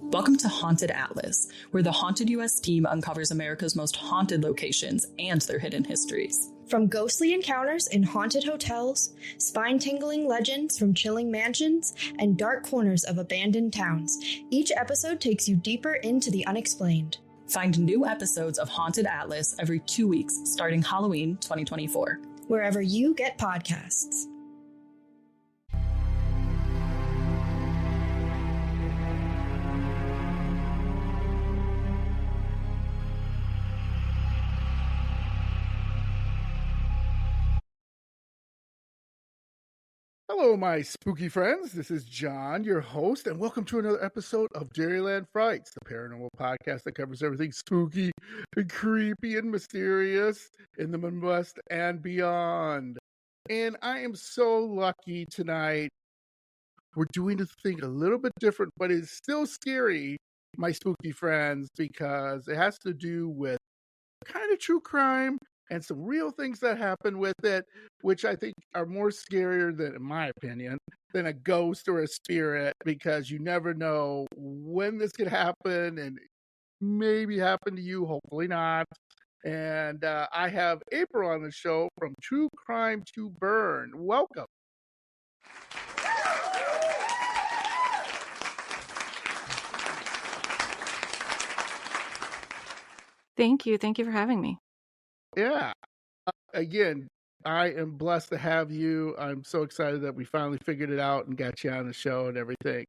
Welcome to Haunted Atlas, where the Haunted US team uncovers America's most haunted locations and their hidden histories. From ghostly encounters in haunted hotels, spine-tingling legends from chilling mansions, and dark corners of abandoned towns, each episode takes you deeper into the unexplained. Find new episodes of Haunted Atlas every 2 weeks, starting Halloween 2024. Wherever you get podcasts. Hello, my spooky friends. This is John, your host, and welcome to another episode of Dairyland Frights, the paranormal podcast that covers everything spooky and creepy and mysterious in the Midwest and beyond. And I am so lucky tonight. We're doing a thing a little bit different, but it's still scary, my spooky friends, because it has to do with kind of true crime and some real things that happen with it, which I think are more scarier than, in my opinion, than a ghost or a spirit, because you never know when this could happen and maybe happen to you, hopefully not. And I have April on the show from True Crime to Burn. Welcome. Thank you. Thank you for having me. Yeah. Again, I am blessed to have you. I'm so excited that we finally figured it out and got you on the show and everything.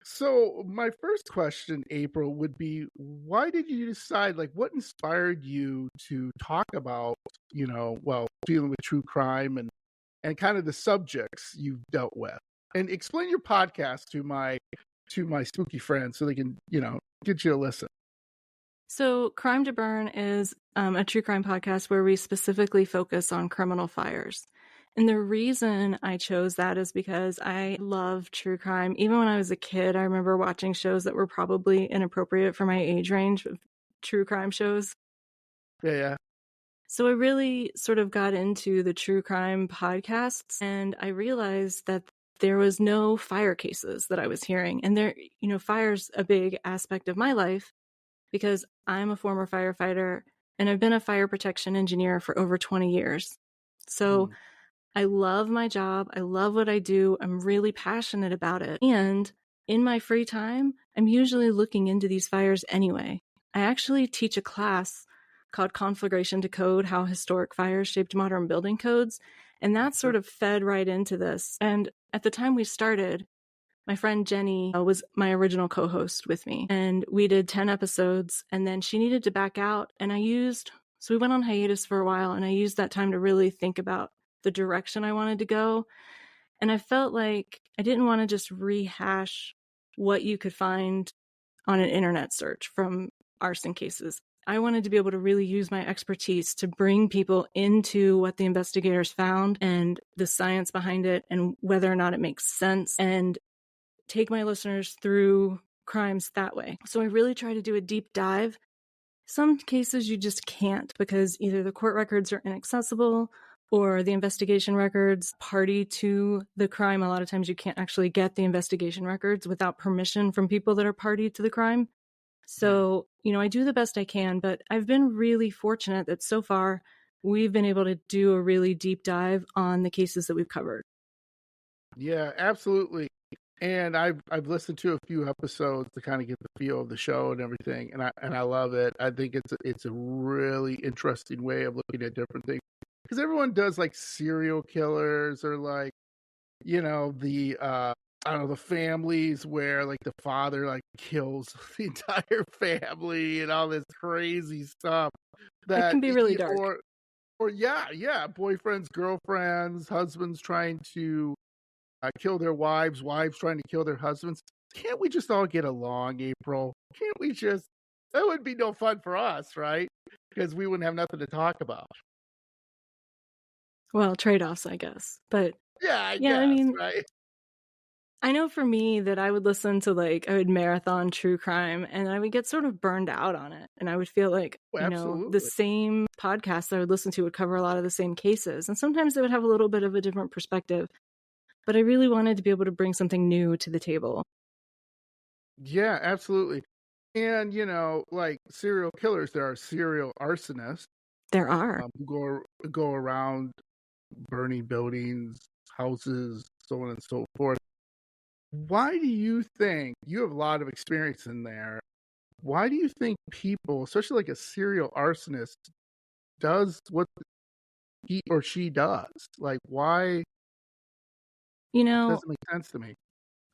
So my first question, April, would be, why did you decide, what inspired you to talk about, dealing with true crime and kind of the subjects you've dealt with? And explain your podcast to my spooky friends so they can, get you a listen. So Crime to Burn is a true crime podcast where we specifically focus on criminal fires. And the reason I chose that is because I love true crime. Even when I was a kid, I remember watching shows that were probably inappropriate for my age range of true crime shows. Yeah. So I really sort of got into the true crime podcasts, and I realized that there was no fire cases that I was hearing. And fire's a big aspect of my life, because I'm a former firefighter and I've been a fire protection engineer for over 20 years. So I love my job. I love what I do. I'm really passionate about it. And in my free time, I'm usually looking into these fires anyway. I actually teach a class called Conflagration to Code, How Historic Fires Shaped Modern Building Codes. And that sort of fed right into this. And at the time we started, my friend Jenny was my original co-host with me, and we did 10 episodes, and then she needed to back out, and so we went on hiatus for a while, and I used that time to really think about the direction I wanted to go. And I felt like I didn't want to just rehash what you could find on an internet search from arson cases. I wanted to be able to really use my expertise to bring people into what the investigators found and the science behind it and whether or not it makes sense, and take my listeners through crimes that way. So I really try to do a deep dive. Some cases you just can't, because either the court records are inaccessible or the investigation records party to the crime. A lot of times you can't actually get the investigation records without permission from people that are party to the crime. So, I do the best I can, but I've been really fortunate that so far we've been able to do a really deep dive on the cases that we've covered. Yeah, absolutely. And I've listened to a few episodes to kind of get the feel of the show and everything, and I love it. I think it's a really interesting way of looking at different things, because everyone does serial killers or the families where the father kills the entire family and all this crazy stuff that can be really dark. Or boyfriends, girlfriends, husbands trying to kill their wives trying to kill their husbands. Can't we just all get along, April? Can't we just? That would be no fun for us, right? Because we wouldn't have nothing to talk about. Well, trade-offs, I guess. But I guess, right? I know for me that I would listen to I would marathon true crime, and I would get sort of burned out on it. And I would feel the same podcasts I would listen to would cover a lot of the same cases. And sometimes they would have a little bit of a different perspective. But I really wanted to be able to bring something new to the table. Yeah, absolutely. And like serial killers, there are serial arsonists There are. who go around burning buildings, houses, so on and so forth. Why do you think you have a lot of experience in there? Why do you think people, especially like a serial arsonist, does what he or she does? Like, why? You It know, doesn't make sense to me.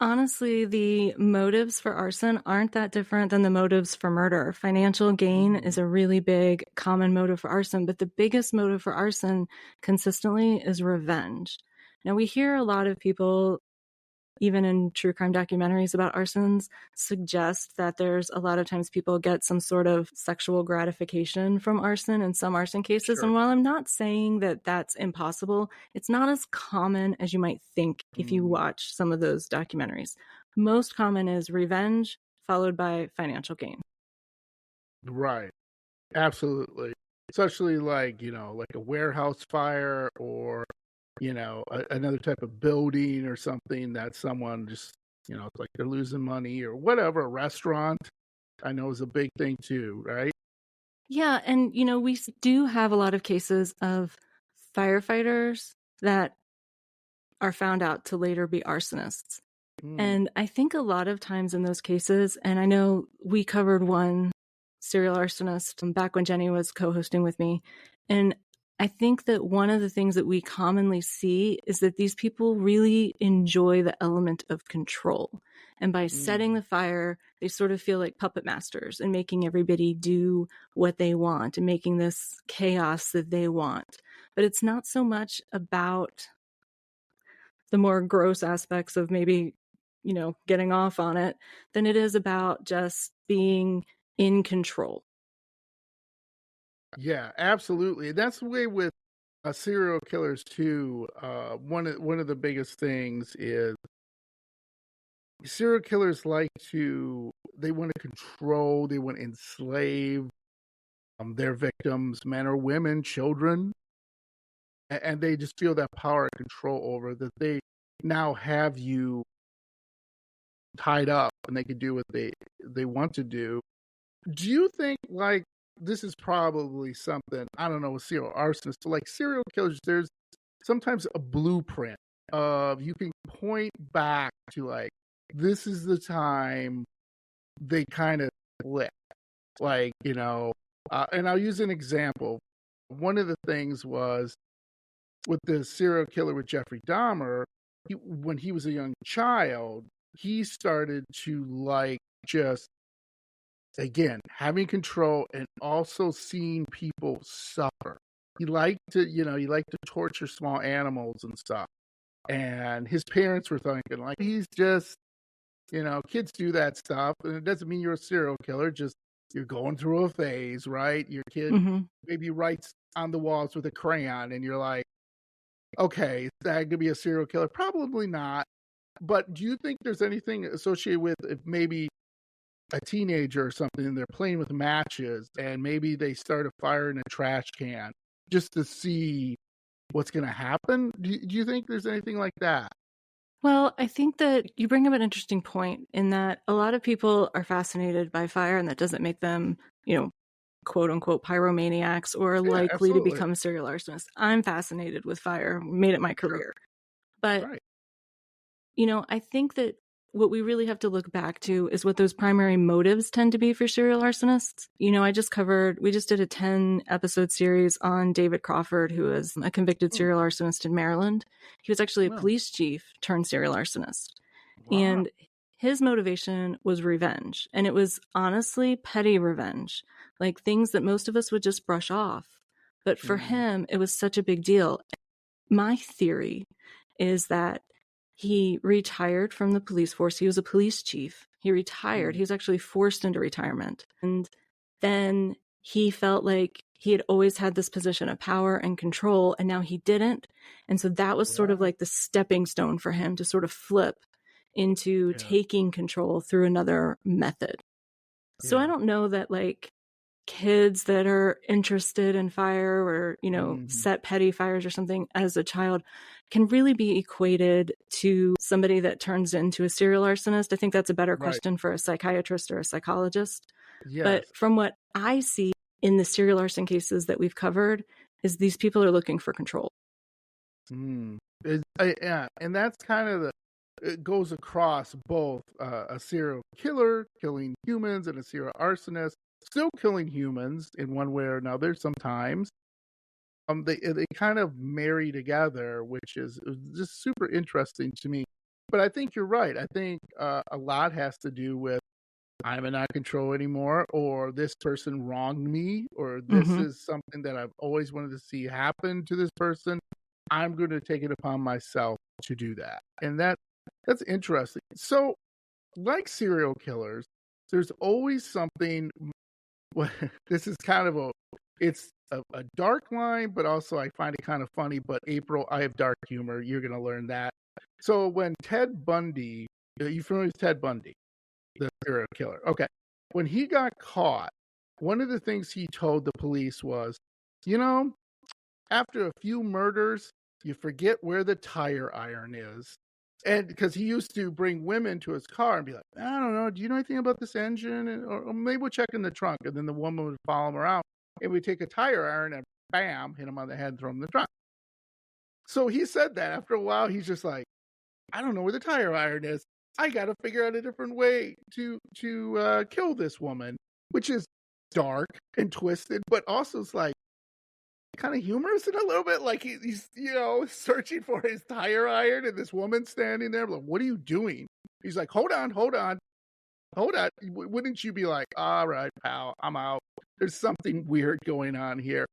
honestly, the motives for arson aren't that different than the motives for murder. Financial gain Mm, is a really big common motive for arson, but the biggest motive for arson consistently is revenge. Now, we hear a lot of people, even in true crime documentaries about arsons, suggest that there's a lot of times people get some sort of sexual gratification from arson in some arson cases. sure. And while I'm not saying that that's impossible, it's not as common as you might think if you Mm, watch some of those documentaries. Most common is revenge followed by financial gain. right. Absolutely. Especially like, like a warehouse fire or, another type of building or something that someone just, it's like they're losing money or whatever. A restaurant, I know, is a big thing too, right? Yeah, and we do have a lot of cases of firefighters that are found out to later be arsonists. Mm, And I think a lot of times in those cases, and I know we covered one serial arsonist back when Jenny was co-hosting with me, and I think that one of the things that we commonly see is that these people really enjoy the element of control. And by setting mm, the fire, they sort of feel like puppet masters and making everybody do what they want and making this chaos that they want. But it's not so much about the more gross aspects of maybe, getting off on it than it is about just being in control. yeah, absolutely. That's the way with serial killers too. One of the biggest things is serial killers they want to control, they want to enslave their victims, men or women, children, and they just feel that power and control over that they now have you tied up and they can do what they want to do. Do you think like this is probably something, I don't know, with serial arsonists, but like serial killers, there's sometimes a blueprint of you can point back to like this is the time they kind of split. Like, and I'll use an example. One of the things was with the serial killer with Jeffrey Dahmer, when he was a young child, he started to like just, again, having control and also seeing people suffer. He liked to torture small animals and stuff. And his parents were thinking, like, he's just, kids do that stuff. And it doesn't mean you're a serial killer, just you're going through a phase, right? Your kid Mm-hmm. maybe writes on the walls with a crayon, and you're like, okay, is that going to be a serial killer? Probably not. But do you think there's anything associated with if maybe a teenager or something and they're playing with matches and maybe they start a fire in a trash can just to see what's going to happen? Do you think there's anything like that? Well, I think that you bring up an interesting point in that a lot of people are fascinated by fire, and that doesn't make them, quote unquote pyromaniacs or Yeah, likely to absolutely. become serial arsonists. I'm fascinated with fire, made it my Sure. career. But Right. I think that what we really have to look back to is what those primary motives tend to be for serial arsonists. We just did a 10-episode series on David Crawford, who is a convicted Hmm. serial arsonist in Maryland. He was actually a Well, police chief turned serial arsonist. wow. And his motivation was revenge. And it was honestly petty revenge, like things that most of us would just brush off. But for Mm, him, it was such a big deal. My theory is that he retired from the police force. He was a police chief. He retired. mm, He was actually forced into retirement. And then he felt like he had always had this position of power and control, and now he didn't. And so that was sort of right. like the stepping stone for him to sort of flip into Yeah. taking control through another method. So I Yeah. don't know that like kids that are interested in fire or, Mhm. set petty fires or something as a child can really be equated to somebody that turns into a serial arsonist. I think that's a better question for a psychiatrist or a psychologist. Yes. But from what I see in the serial arson cases that we've covered, is these people are looking for control. Yeah, and that's kind of it goes across both a serial killer killing humans and a serial arsonist still killing humans in one way or another sometimes. They kind of marry together, which is just super interesting to me. But I think you're right. I think a lot has to do with I'm not control anymore, or this person wronged me, or this is something that I've always wanted to see happen to this person. I'm going to take it upon myself to do that. And that's interesting. So, like serial killers, there's always something. This is kind of it's a dark line, but also I find it kind of funny. But April, I have dark humor. You're going to learn that. So when Ted Bundy, you familiar with Ted Bundy, the serial killer? Okay. When he got caught, one of the things he told the police was, after a few murders, you forget where the tire iron is. And because he used to bring women to his car and be like, I don't know, do you know anything about this engine? Or maybe we'll check in the trunk. And then the woman would follow him around and we'd take a tire iron and bam, hit him on the head and throw him in the trunk. So he said that after a while, he's just like, I don't know where the tire iron is. I got to figure out a different way to kill this woman, which is dark and twisted, but also it's like kind of humorous in a little bit. Like he's searching for his tire iron, and this woman standing there like, what are you doing? He's like, hold on. Wouldn't you be like, all right, pal, I'm out. There's something weird going on here.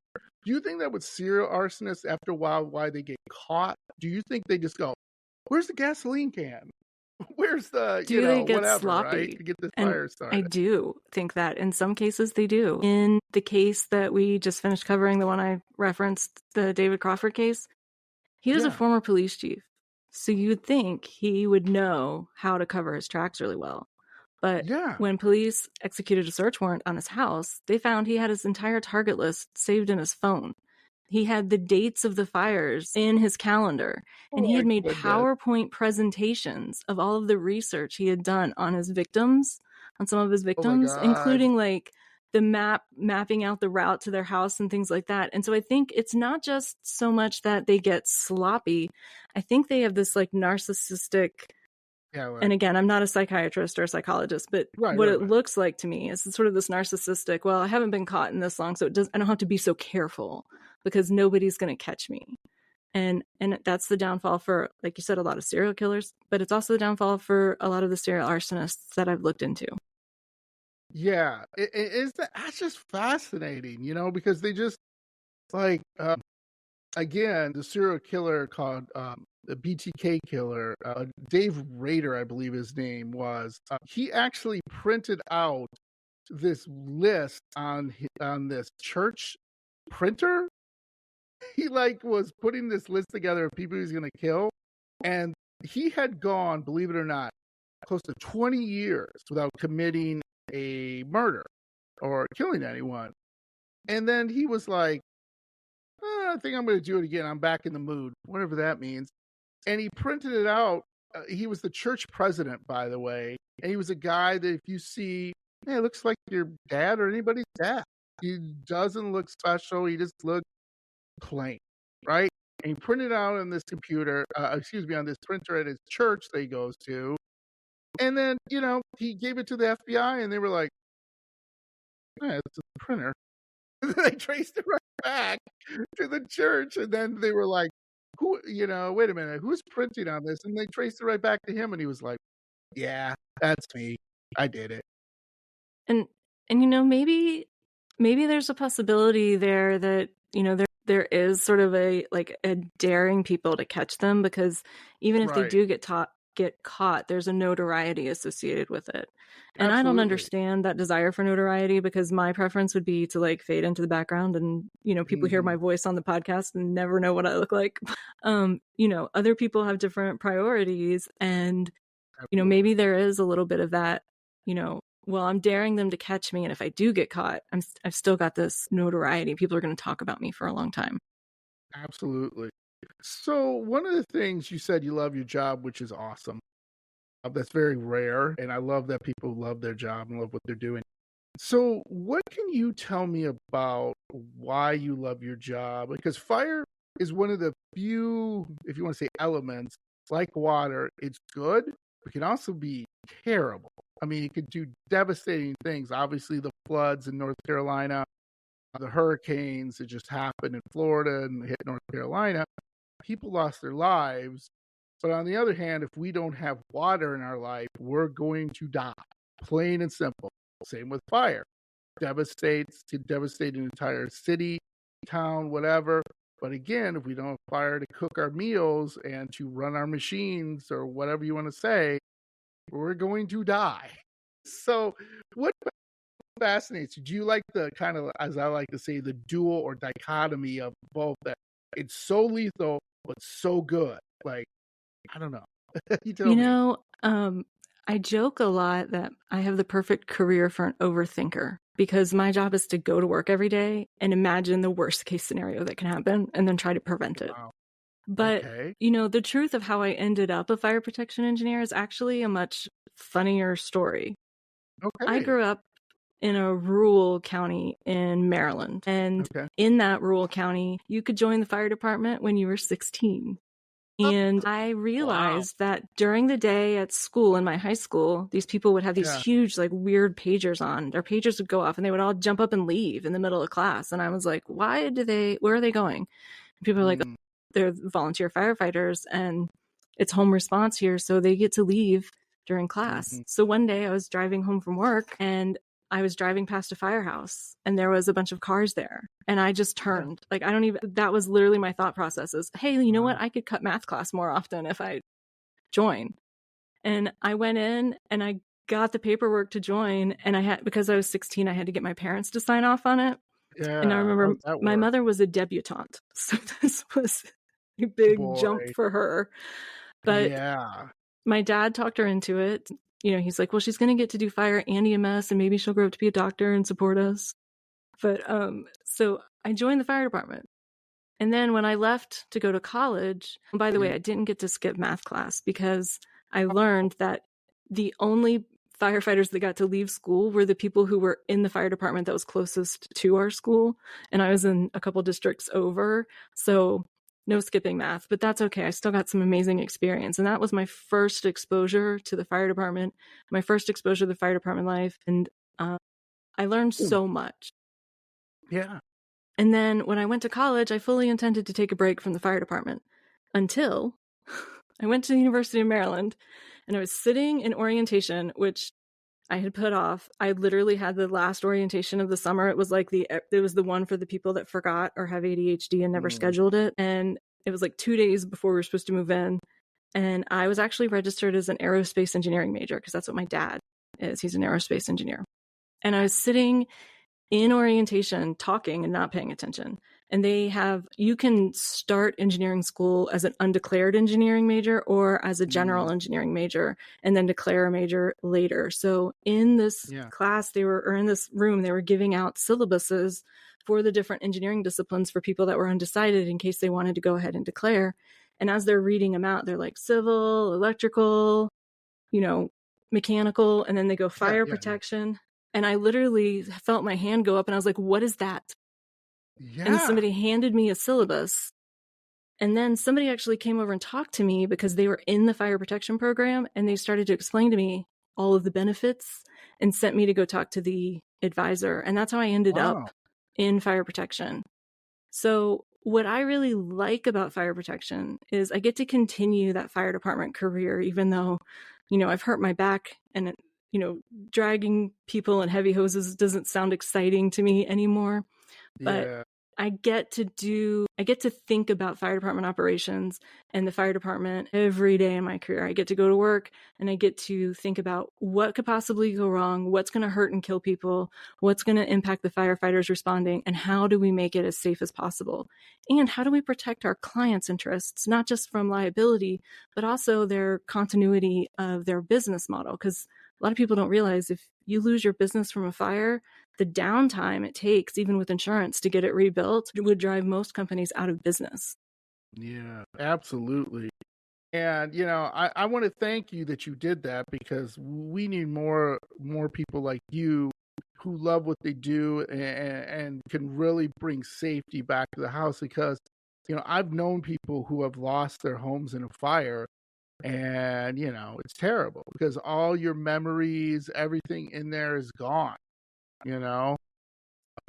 Do you think that with serial arsonists, after a while, why they get caught? Do you think they just go, where's the gasoline can? Where's the, they get whatever, sloppy? right? To get this fire started. I do think that in some cases they do. In the case that we just finished covering, the one I referenced, the David Crawford case, he was a former police chief. So you'd think he would know how to cover his tracks really well. But when police executed a search warrant on his house, they found he had his entire target list saved in his phone. He had the dates of the fires in his calendar, and he had made PowerPoint presentations of all of the research he had done on his victims, on some of his victims, including like the mapping out the route to their house and things like that. And so I think it's not just so much that they get sloppy. I think they have this like narcissistic. And again, I'm not a psychiatrist or a psychologist, but what it looks like to me is sort of this narcissistic, well, I haven't been caught in this long, so I don't have to be so careful because nobody's going to catch me. And that's the downfall for, like you said, a lot of serial killers, but it's also the downfall for a lot of the serial arsonists that I've looked into. Yeah, that's just fascinating, because they just like, again, the serial killer called the BTK killer, Dave Rader, I believe his name was. He actually printed out this list on this church printer. He was putting this list together of people he's going to kill, and he had gone, believe it or not, close to 20 years without committing a murder or killing anyone. And then he was like, I think I'm going to do it again. I'm back in the mood, whatever that means. And he printed it out. He was the church president, by the way. And he was a guy that if you see, it looks like your dad or anybody's dad. He doesn't look special. He just looks plain, right? And he printed it out on this computer, on this printer at his church that he goes to. And then, he gave it to the FBI and they were like, it's a printer. They traced it right back to the church. And then they were like, wait a minute, who's printing on this? And they traced it right back to him. And he was like, yeah, that's me. I did it. And maybe there's a possibility there that, there is sort of a daring people to catch them, because even if they do get caught, there's a notoriety associated with it. And I don't understand that desire for notoriety, because my preference would be to fade into the background and, people hear my voice on the podcast and never know what I look like. Other people have different priorities, and, maybe there is a little bit of that, well, I'm daring them to catch me, and if I do get caught, I've still got this notoriety. People are going to talk about me for a long time. Absolutely. So one of the things you said, you love your job, which is awesome. That's very rare, and I love that people love their job and love what they're doing. So what can you tell me about why you love your job? Because fire is one of the few, if you want to say elements, like water, it's good, but can also be terrible. I mean, it could do devastating things. Obviously, the floods in North Carolina, the hurricanes that just happened in Florida and hit North Carolina, people lost their lives. But on the other hand, if we don't have water in our life, we're going to die. Plain and simple. Same with fire. Could devastate an entire city, town, whatever. But again, if we don't have fire to cook our meals and to run our machines or whatever you want to say, we're going to die. So what fascinates you? Do you like the kind of, as I like to say, the dual or dichotomy of both, that it's so lethal but so good? Like, I don't know. You tell You me. know, I joke a lot that I have the perfect career for an overthinker because my job is to go to work every day and imagine the worst case scenario that can happen and then try to prevent it. Wow. But, Okay. the truth of how I ended up a fire protection engineer is actually a much funnier story. I Okay. grew up in a rural county in Maryland, and Okay. in that rural county, you could join the fire department when you were 16. And I realized that during the day at school, in my high school, these people would have these Yeah. huge, like, weird pagers on. Their pagers would go off and they would all jump up and leave in the middle of class. And I was like, where are they going? And people are like, Mm. they're volunteer firefighters and it's home response here. So they get to leave during class. Mhm. So one day I was driving home from work and I was driving past a firehouse and there was a bunch of cars there. And I just turned. Like, that was literally my thought process is, hey, you know what? I could cut math class more often if I join. And I went in and I got the paperwork to join. And because I was 16, I had to get my parents to sign off on it. Yeah. And I remember How's that my work? mother was a debutante. So this was a big jump Boy. for her. But Yeah. my dad talked her into it. He's like, well, she's going to get to do fire and EMS and maybe she'll grow up to be a doctor and support us. But so I joined the fire department. And then when I left to go to college, and by the way, I didn't get to skip math class because I learned that the only firefighters that got to leave school were the people who were in the fire department that was closest to our school. And I was in a couple districts over. So no skipping math, but that's okay. I still got some amazing experience. And that was my first exposure to the fire department, my first exposure to the fire department life. And I learned so much. Yeah. And then when I went to college, I fully intended to take a break from the fire department until I went to the University of Maryland and I was sitting in orientation, which I had put off. I literally had the last orientation of the summer. It was like it was the one for the people that forgot or have ADHD and never scheduled it. And it was like 2 days before we were supposed to move in. And I was actually registered as an aerospace engineering major because that's what my dad is. He's an aerospace engineer. And I was sitting in orientation talking and not paying attention. And you can start engineering school as an undeclared engineering major or as a general engineering major and then declare a major later. So in this class, in this room, they were giving out syllabuses for the different engineering disciplines for people that were undecided in case they wanted to go ahead and declare. And as they're reading them out, they're like civil, electrical, mechanical, and then they go fire protection. And I literally felt my hand go up and I was like, what is that? Yeah. And somebody handed me a syllabus. And then somebody actually came over and talked to me because they were in the fire protection program and they started to explain to me all of the benefits and sent me to go talk to the advisor. And that's how I ended up in fire protection. So what I really like about fire protection is I get to continue that fire department career, even though, I've hurt my back and, dragging people in heavy hoses doesn't sound exciting to me anymore. But I get to think about fire department operations and the fire department every day in my career. I get to go to work and I get to think about what could possibly go wrong, what's going to hurt and kill people, what's going to impact the firefighters responding, and how do we make it as safe as possible? And how do we protect our clients' interests, not just from liability, but also their continuity of their business model? Because a lot of people don't realize if you lose your business from a fire, the downtime it takes, even with insurance, to get it rebuilt would drive most companies out of business. Yeah, absolutely. And I want to thank you that you did that, because we need more people like you who love what they do and can really bring safety back to the house. Because I've known people who have lost their homes in a fire, and it's terrible because all your memories, everything in there is gone. You know,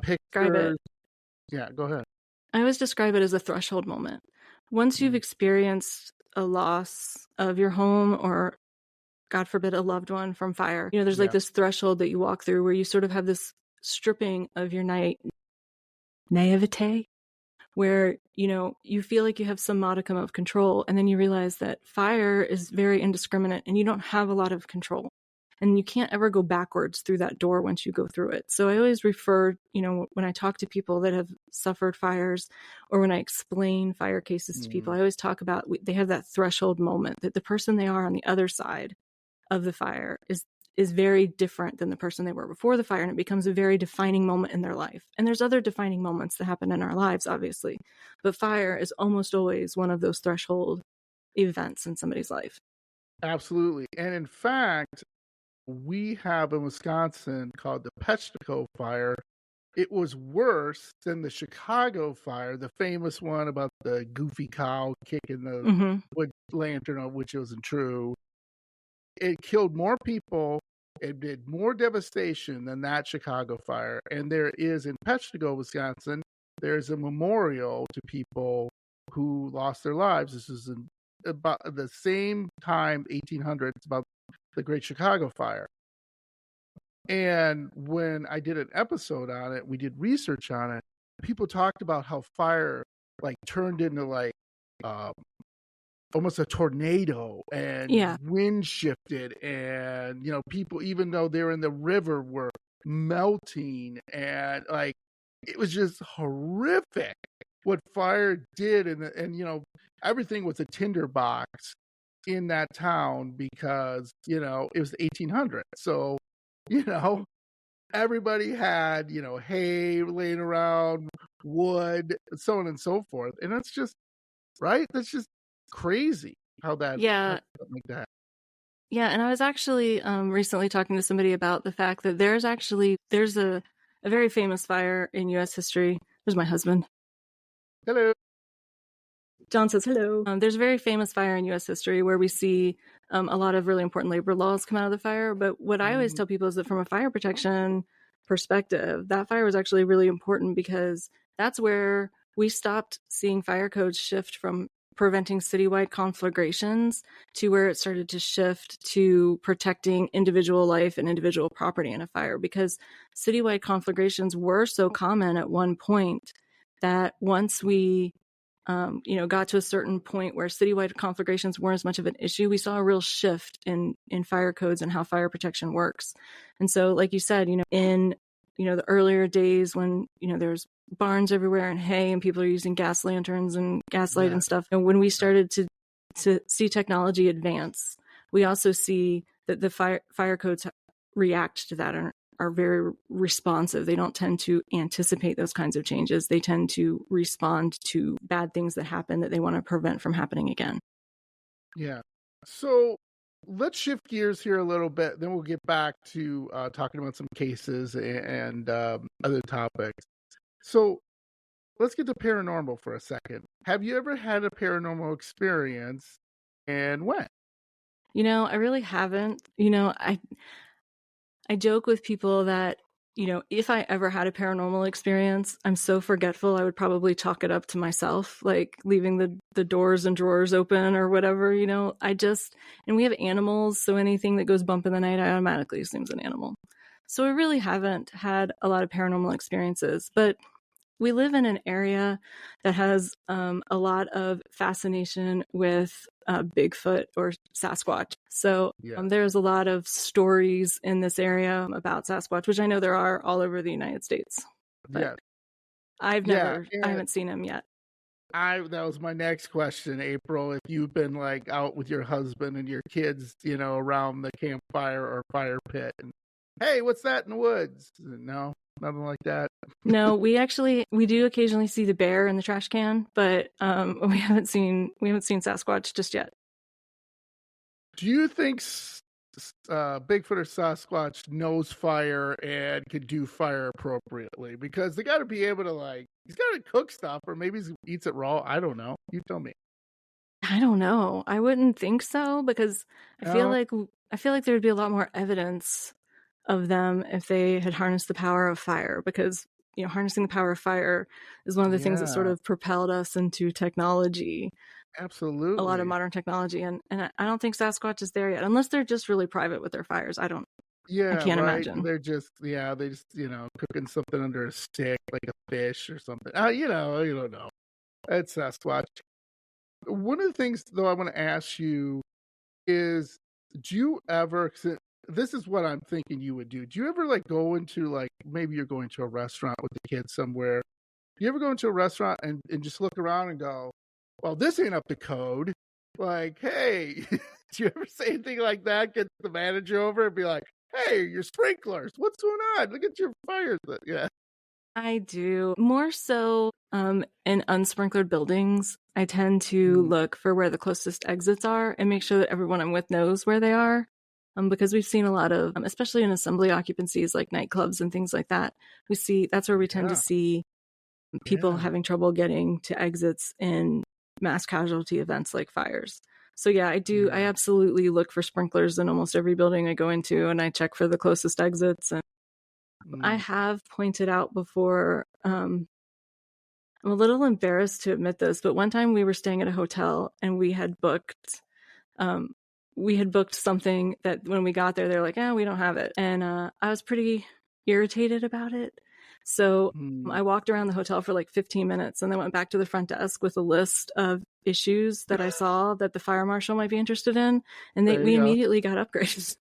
Describe pictures. it. Yeah, go ahead. I always describe it as a threshold moment. Once you've experienced a loss of your home or, God forbid, a loved one from fire, there's like this threshold that you walk through where you sort of have this stripping of your naivete, where, you feel like you have some modicum of control. And then you realize that fire is very indiscriminate and you don't have a lot of control. And you can't ever go backwards through that door once you go through it. So I always refer, when I talk to people that have suffered fires, or when I explain fire cases to people, I always talk about they have that threshold moment, that the person they are on the other side of the fire is very different than the person they were before the fire, and it becomes a very defining moment in their life. And there's other defining moments that happen in our lives, obviously, but fire is almost always one of those threshold events in somebody's life. Absolutely. And in fact, we have in Wisconsin called the Peshtigo fire. It was worse than the Chicago fire, the famous one about the goofy cow kicking the wood lantern, which wasn't true. It killed more people. It did more devastation than that Chicago fire. And there is in Peshtigo, Wisconsin, there's a memorial to people who lost their lives. This is about the same time, 1800s, about the Great Chicago Fire. And when I did an episode on it, we did research on it, people talked about how fire turned into almost a tornado, and wind shifted, and people, even though they're in the river, were melting, and it was just horrific what fire did. And everything was a tinderbox in that town, because it was 1800. So everybody had hay laying around, wood, so on and so forth. And that's just crazy how that like that. Yeah, and I was actually recently talking to somebody about the fact that there's a very famous fire in U.S. history. There's my husband. Hello. John says hello. There's a very famous fire in U.S. history where we see a lot of really important labor laws come out of the fire. But what I always tell people is that from a fire protection perspective, that fire was actually really important, because that's where we stopped seeing fire codes shift from preventing citywide conflagrations to where it started to shift to protecting individual life and individual property in a fire. Because citywide conflagrations were so common at one point that once we got to a certain point where citywide conflagrations weren't as much of an issue, we saw a real shift in fire codes and how fire protection works. And so, like you said, in the earlier days when there's barns everywhere and hay, and people are using gas lanterns and gaslight and stuff, and when we started to see technology advance, we also see that the fire codes react to that and are very responsive. They don't tend to anticipate those kinds of changes. They tend to respond to bad things that happen that they want to prevent from happening again. Yeah. So let's shift gears here a little bit. Then we'll get back to talking about some cases and other topics. So let's get to paranormal for a second. Have you ever had a paranormal experience, and when? I really haven't. I joke with people that, if I ever had a paranormal experience, I'm so forgetful, I would probably chalk it up to myself, like leaving the doors and drawers open or whatever, and we have animals, so anything that goes bump in the night, I automatically assume is an animal. So I really haven't had a lot of paranormal experiences, but we live in an area that has a lot of fascination with Bigfoot or Sasquatch. So there's a lot of stories in this area about Sasquatch, which I know there are all over the United States. But I haven't seen him yet. That was my next question, April. If you've been out with your husband and your kids, around the campfire or fire pit, and hey, what's that in the woods? No. nothing like that. No, we do occasionally see the bear in the trash can, but we haven't seen Sasquatch just yet. Do you think Bigfoot or Sasquatch knows fire and can do fire appropriately? Because they got to be able to he's got to cook stuff, or maybe he eats it raw. I don't know. You tell me. I don't know. I wouldn't think so, because I feel like there would be a lot more evidence of them if they had harnessed the power of fire, because harnessing the power of fire is one of the things that sort of propelled us into technology. Absolutely. A lot of modern technology, and I don't think Sasquatch is there yet, unless they're just really private with their fires. I can't imagine. They're just cooking something under a stick, like a fish or something. You don't know. It's Sasquatch. One of the things, though, I want to ask you is, do you ever, this is what I'm thinking you would do. Do you ever go into maybe you're going to a restaurant with the kids somewhere. Do you ever go into a restaurant and just look around and go, well, this ain't up to code. Hey, do you ever say anything like that? Get the manager over and be like, hey, your sprinklers, what's going on? Look at your fires. Yeah. I do. More so in unsprinklered buildings, I tend to look for where the closest exits are and make sure that everyone I'm with knows where they are. Because we've seen a lot of, especially in assembly occupancies like nightclubs and things like that, that's where we tend to see people having trouble getting to exits in mass casualty events like fires. So yeah, I do. I absolutely look for sprinklers in almost every building I go into, and I check for the closest exits. And I have pointed out before, I'm a little embarrassed to admit this, but one time we were staying at a hotel and we had booked something that when we got there, they're like, we don't have it. And I was pretty irritated about it. So I walked around the hotel for 15 minutes and then went back to the front desk with a list of issues that I saw that the fire marshal might be interested in. And we immediately got upgrades.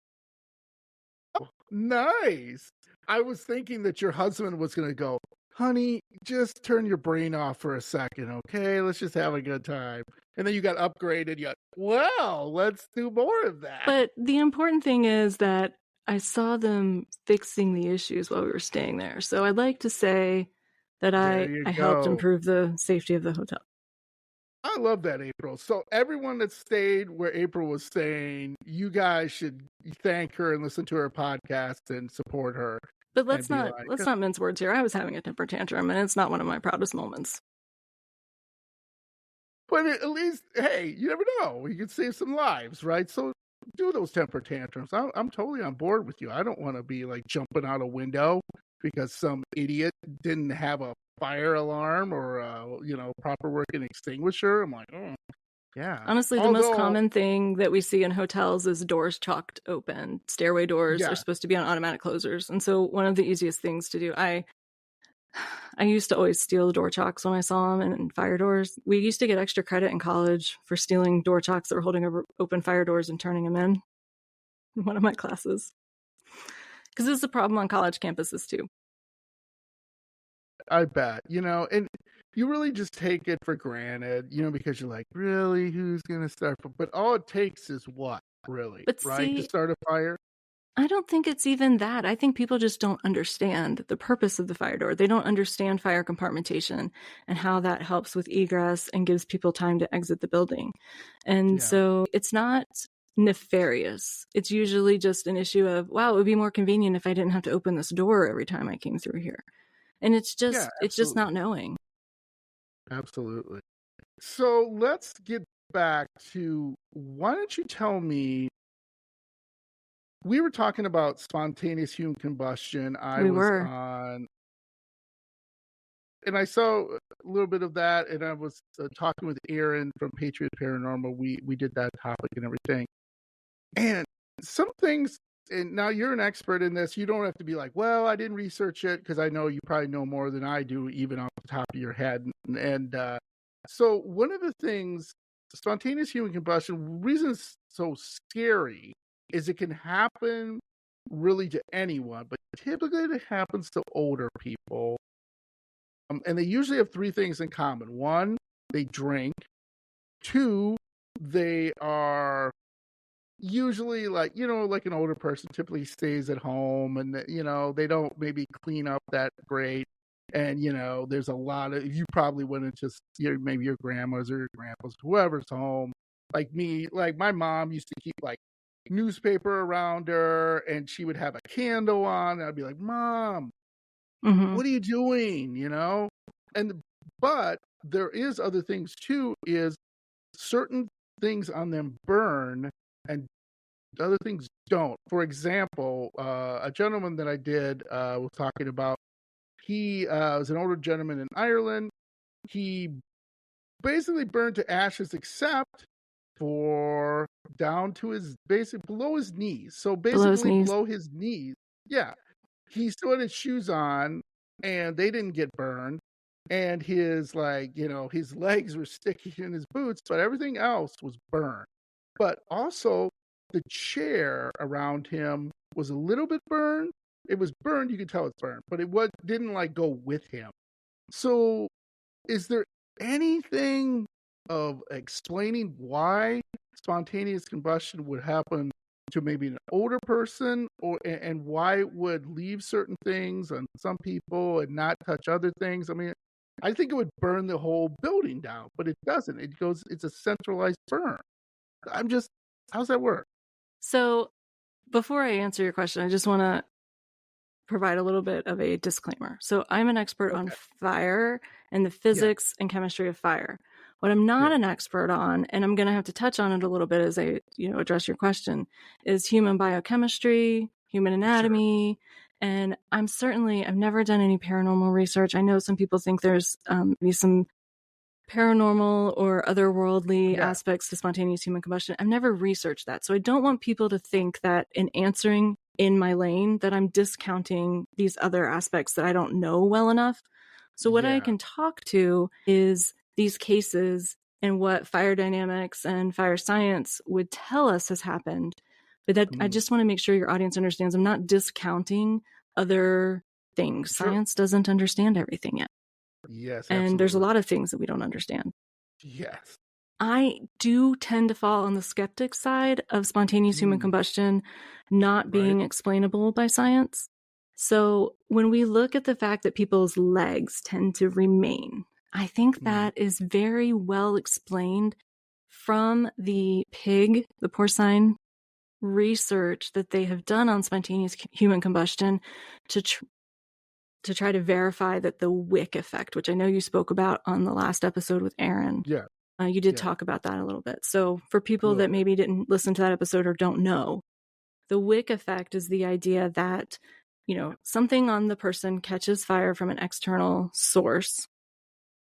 Oh, nice. I was thinking that your husband was going to go, honey, just turn your brain off for a second, okay? Let's just have a good time. And then you got upgraded. Well, let's do more of that. But the important thing is that I saw them fixing the issues while we were staying there. So I'd like to say that I helped improve the safety of the hotel. I love that, April. So everyone that stayed where April was staying, you guys should thank her and listen to her podcast and support her. But let's not mince words here. I was having a temper tantrum, and it's not one of my proudest moments. But at least, hey, you never know. You could save some lives, right? So do those temper tantrums. I'm totally on board with you. I don't want to be jumping out a window because some idiot didn't have a fire alarm or proper working extinguisher. I'm like, oh, yeah. Honestly, the most common thing that we see in hotels is doors chalked open. Stairway doors are supposed to be on automatic closers. And so one of the easiest things to do, I used to always steal door chocks when I saw them and fire doors. We used to get extra credit in college for stealing door chocks that were holding open fire doors and turning them in one of my classes. Because this is a problem on college campuses too. I bet, and you really just take it for granted, because you're like, really, who's going to start? But all it takes is what, really, right? To start a fire? I don't think it's even that. I think people just don't understand the purpose of the fire door. They don't understand fire compartmentation and how that helps with egress and gives people time to exit the building. And so it's not nefarious. It's usually just an issue of, wow, it would be more convenient if I didn't have to open this door every time I came through here. And it's just not knowing. Absolutely. So let's get back to, why don't you tell me, we were talking about spontaneous human combustion. And I saw a little bit of that, and I was talking with Aaron from Patriot Paranormal. We did that topic and everything. And some things, and now you're an expert in this, you don't have to be like, well, I didn't research it, because I know you probably know more than I do, even off the top of your head. And so one of the things, spontaneous human combustion, reason it's so scary is it can happen really to anyone, but typically it happens to older people. And they usually have three things in common. One, they drink. Two, they are, usually, like, like an older person typically stays at home, and they don't maybe clean up that great. And there's a lot of, you probably went into maybe your grandma's or your grandpa's, whoever's home. Like me, like my mom used to keep like newspaper around her, and she would have a candle on, and I'd be like, Mom, what are you doing? But there is other things too, is certain things on them burn and other things don't. For example, a gentleman that I did was talking about, he was an older gentleman in Ireland. He basically burned to ashes except for down to his below his knees. So basically below his knees. Yeah. He still had his shoes on and they didn't get burned. And his his legs were sticky in his boots, but everything else was burned. But also the chair around him was a little bit burned. It was burned, you could tell it's burned, but didn't like go with him. So is there anything of explaining why spontaneous combustion would happen to maybe an older person, and why it would leave certain things on some people and not touch other things? I mean, I think it would burn the whole building down, but it doesn't. It's a centralized burn. How's that work? So before I answer your question, I just want to provide a little bit of a disclaimer. So I'm an expert on fire and the physics and chemistry of fire. What I'm not an expert on, and I'm going to have to touch on it a little bit as I, address your question, is human biochemistry, human anatomy. And I've never done any paranormal research. I know some people think there's maybe some paranormal or otherworldly aspects to spontaneous human combustion. I've never researched that. So I don't want people to think that in answering in my lane that I'm discounting these other aspects that I don't know well enough. So what I can talk to is these cases and what fire dynamics and fire science would tell us has happened. But that I just want to make sure your audience understands I'm not discounting other things. Sure. Science doesn't understand everything yet. Yes. And absolutely. there's a lot of things that we don't understand. Yes. I do tend to fall on the skeptic side of spontaneous human combustion not being explainable by science. So when we look at the fact that people's legs tend to remain, I think that is very well explained from the porcine research that they have done on spontaneous human combustion to try to verify that the wick effect, which I know you spoke about on the last episode with Aaron. Yeah. You did talk about that a little bit. So for people that maybe didn't listen to that episode or don't know, the wick effect is the idea that, something on the person catches fire from an external source.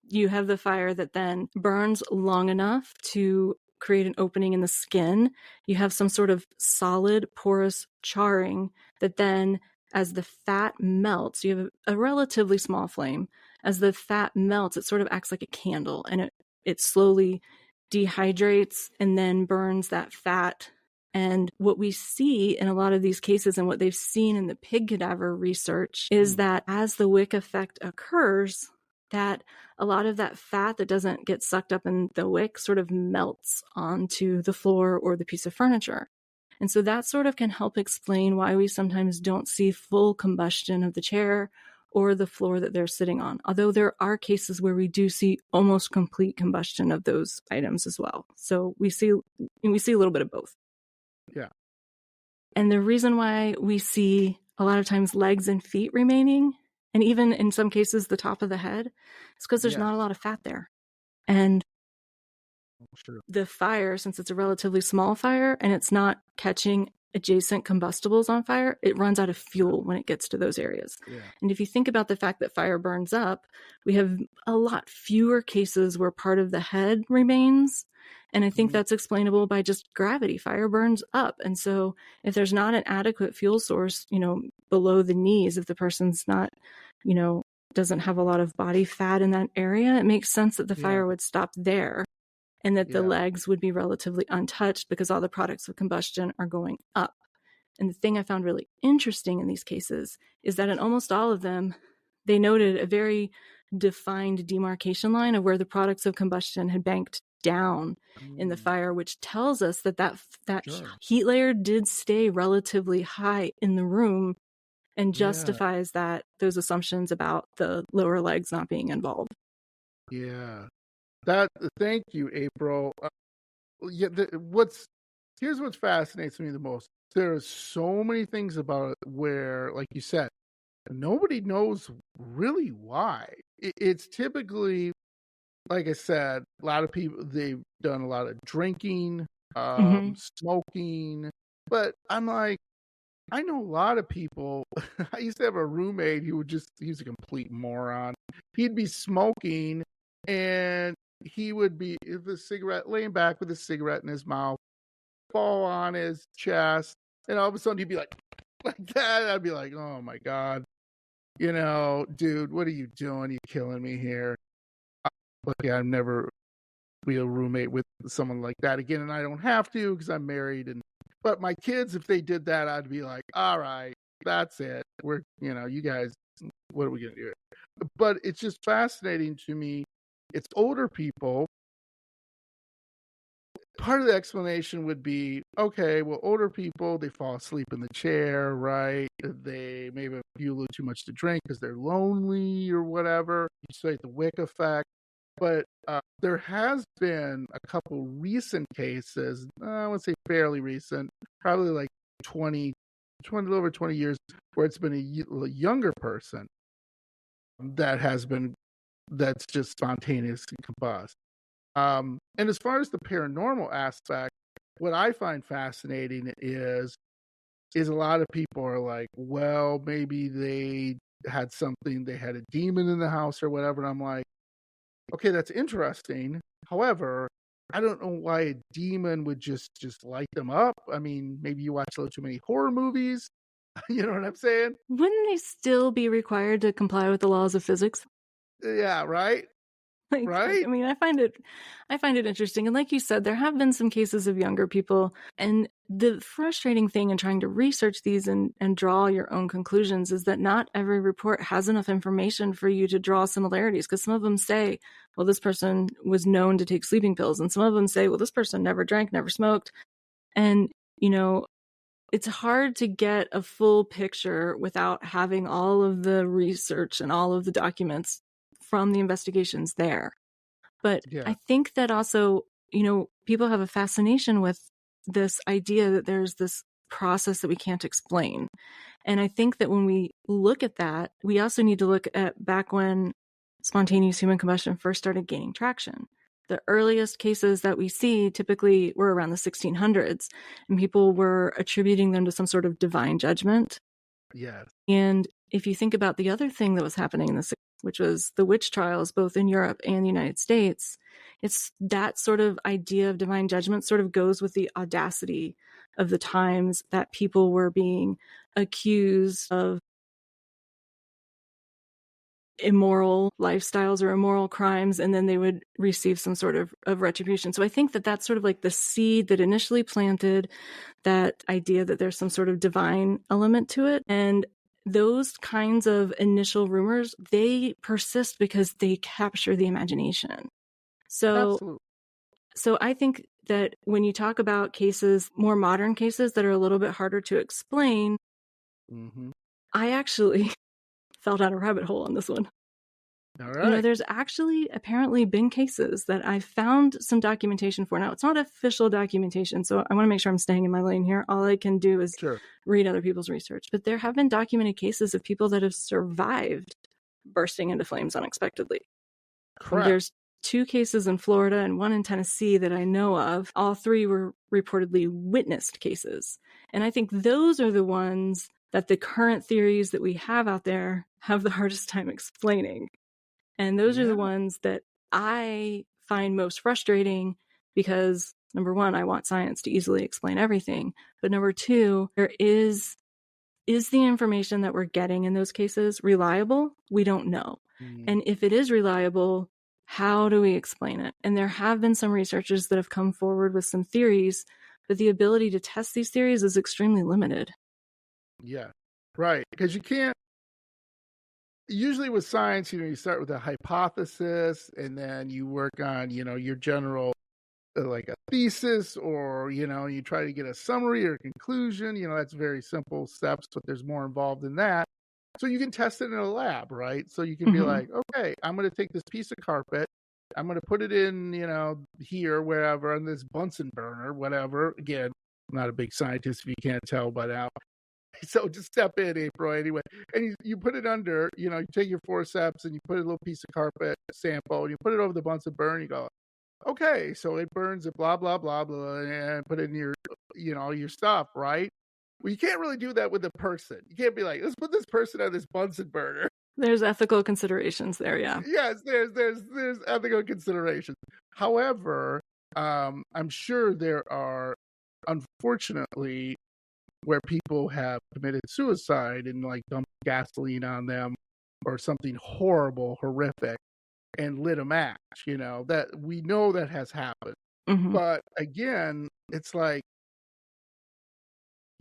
You have the fire that then burns long enough to create an opening in the skin. You have some sort of solid porous charring that then, as the fat melts, you have a relatively small flame. As the fat melts, it sort of acts like a candle, and it slowly dehydrates and then burns that fat. And what we see in a lot of these cases and what they've seen in the pig cadaver research is that as the wick effect occurs, that a lot of that fat that doesn't get sucked up in the wick sort of melts onto the floor or the piece of furniture. And so that sort of can help explain why we sometimes don't see full combustion of the chair or the floor that they're sitting on. Although there are cases where we do see almost complete combustion of those items as well. So we see a little bit of both. Yeah. And the reason why we see a lot of times legs and feet remaining, and even in some cases the top of the head, is because there's not a lot of fat there. And the fire, since it's a relatively small fire and it's not catching adjacent combustibles on fire, it runs out of fuel when it gets to those areas. And if you think about the fact that fire burns up, we have a lot fewer cases where part of the head remains. And I think that's explainable by just gravity. Fire burns up. And so if there's not an adequate fuel source, below the knees, if the person's not, doesn't have a lot of body fat in that area, it makes sense that the fire would stop there. And that the legs would be relatively untouched because all the products of combustion are going up. And the thing I found really interesting in these cases is that in almost all of them, they noted a very defined demarcation line of where the products of combustion had banked down in the fire, which tells us that Sure. heat layer did stay relatively high in the room, and justifies those assumptions about the lower legs not being involved. Yeah. Thank you, April. Here's what fascinates me the most. There are so many things about it where, like you said, nobody knows really why. It's typically, like I said, a lot of people, they've done a lot of drinking, smoking, but I'm like, I know a lot of people. I used to have a roommate who he's a complete moron. He'd be smoking and he would be with a cigarette, laying back with a cigarette in his mouth, fall on his chest, and all of a sudden he'd be like that. I'd be like, oh my God, dude, what are you doing? You're killing me here. But yeah, I'd never be a roommate with someone like that again, and I don't have to because I'm married. But my kids, if they did that, I'd be like, all right, that's it. We're, you guys, what are we gonna do? But it's just fascinating to me. It's older people. Part of the explanation would be, okay, well, older people, they fall asleep in the chair, right? They maybe have a little too much to drink because they're lonely or whatever. You say the wick effect. But there has been a couple recent cases, I would say fairly recent, probably like 20 over 20 years, where it's been a younger person that's just spontaneously combust. And as far as the paranormal aspect, what I find fascinating is a lot of people are like, well, maybe they had a demon in the house or whatever. And I'm like, okay, that's interesting. However, I don't know why a demon would just light them up. I mean, maybe you watch a little too many horror movies. You know what I'm saying? Wouldn't they still be required to comply with the laws of physics? Yeah, right? Right? I mean, I find it interesting. And like you said, there have been some cases of younger people. And the frustrating thing in trying to research these and draw your own conclusions is that not every report has enough information for you to draw similarities. Because some of them say, well, this person was known to take sleeping pills. And some of them say, well, this person never drank, never smoked. And, it's hard to get a full picture without having all of the research and all of the documents from the investigations there. But I think that also, people have a fascination with this idea that there's this process that we can't explain. And I think that when we look at that, we also need to look at back when spontaneous human combustion first started gaining traction. The earliest cases that we see typically were around the 1600s, and people were attributing them to some sort of divine judgment. Yes. And if you think about the other thing that was happening in the 60s, which was the witch trials, both in Europe and the United States, it's that sort of idea of divine judgment sort of goes with the audacity of the times that people were being accused of immoral lifestyles or immoral crimes, and then they would receive some sort of retribution. So I think that that's sort of like the seed that initially planted that idea that there's some sort of divine element to it. And those kinds of initial rumors, they persist because they capture the imagination. So I think that when you talk about cases, more modern cases that are a little bit harder to explain, I actually fell down a rabbit hole on this one. All right. There's actually apparently been cases that I found some documentation for. Now, it's not official documentation, so I want to make sure I'm staying in my lane here. All I can do is read other people's research. But there have been documented cases of people that have survived bursting into flames unexpectedly. Correct. There's 2 cases in Florida and 1 in Tennessee that I know of. All 3 were reportedly witnessed cases. And I think those are the ones that the current theories that we have out there have the hardest time explaining. And those are the ones that I find most frustrating because, number 1, I want science to easily explain everything. But number 2, there is the information that we're getting in those cases reliable? We don't know. And if it is reliable, how do we explain it? And there have been some researchers that have come forward with some theories, but the ability to test these theories is extremely limited. Yeah, right. Because you can't, usually with science, you start with a hypothesis and then you work on, your general like a thesis, or you try to get a summary or conclusion. That's very simple steps, but there's more involved in that. So you can test it in a lab, right? So you can be like, okay, I'm going to take this piece of carpet, I'm going to put it in, here, wherever, on this Bunsen burner, whatever. Again, I'm not a big scientist, if you can't tell by now. So just step in, April, anyway. And you put it under, you take your forceps and you put a little piece of carpet sample and you put it over the Bunsen burner. You go, okay, so it burns it, blah, blah, blah, blah, and put it in your, your stuff, right? Well, you can't really do that with a person. You can't be like, let's put this person on this Bunsen burner. There's ethical considerations there, yeah. Yes, there's ethical considerations. However, I'm sure there are, unfortunately, where people have committed suicide and like dumped gasoline on them or something horrible, horrific, and lit a match, that we know that has happened. But again, it's like,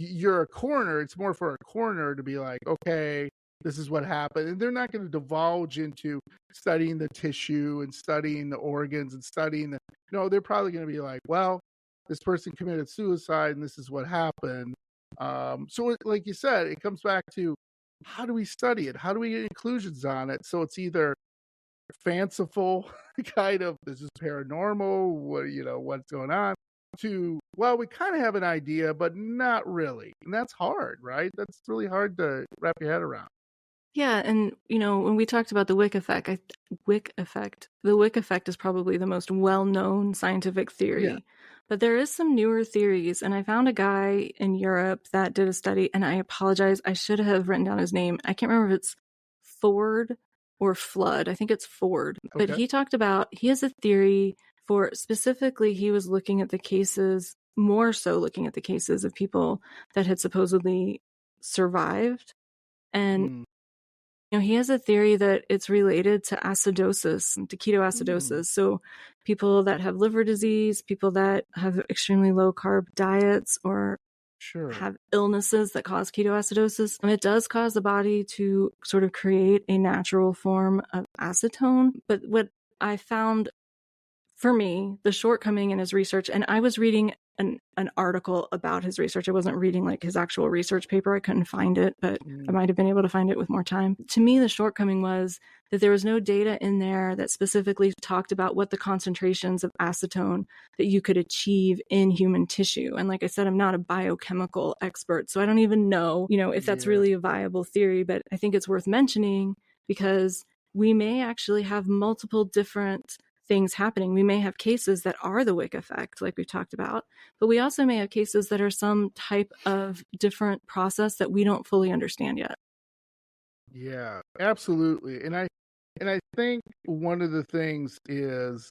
you're a coroner. It's more for a coroner to be like, okay, this is what happened. And they're not going to divulge into studying the tissue and studying the organs and studying they're probably going to be like, well, this person committed suicide and this is what happened. So like you said, it comes back to, how do we study it? How do we get inclusions on it? So it's either fanciful, kind of, this is paranormal, what's going on, to, well, we kind of have an idea, but not really. And that's hard, right? That's really hard to wrap your head around. Yeah, and when we talked about the Wick effect, the Wick effect is probably the most well-known scientific theory. Yeah. But there is some newer theories, and I found a guy in Europe that did a study, and I apologize, I should have written down his name. I can't remember if it's Ford or Flood. I think it's Ford. Okay. But he has a theory for, specifically, he was looking at the cases, more so looking at the cases of people that had supposedly survived. And he has a theory that it's related to acidosis, to ketoacidosis. So people that have liver disease, people that have extremely low carb diets, or have illnesses that cause ketoacidosis, it does cause the body to sort of create a natural form of acetone. But what I found, for me, the shortcoming in his research, and I was reading an article about his research. I wasn't reading like his actual research paper. I couldn't find it, but I might have been able to find it with more time. To me, the shortcoming was that there was no data in there that specifically talked about what the concentrations of acetone that you could achieve in human tissue. And like I said, I'm not a biochemical expert, so I don't even know, if that's really a viable theory, but I think it's worth mentioning because we may actually have multiple different things happening. We may have cases that are the Wick effect, like we've talked about, but we also may have cases that are some type of different process that we don't fully understand yet. Yeah, absolutely. And I think one of the things is,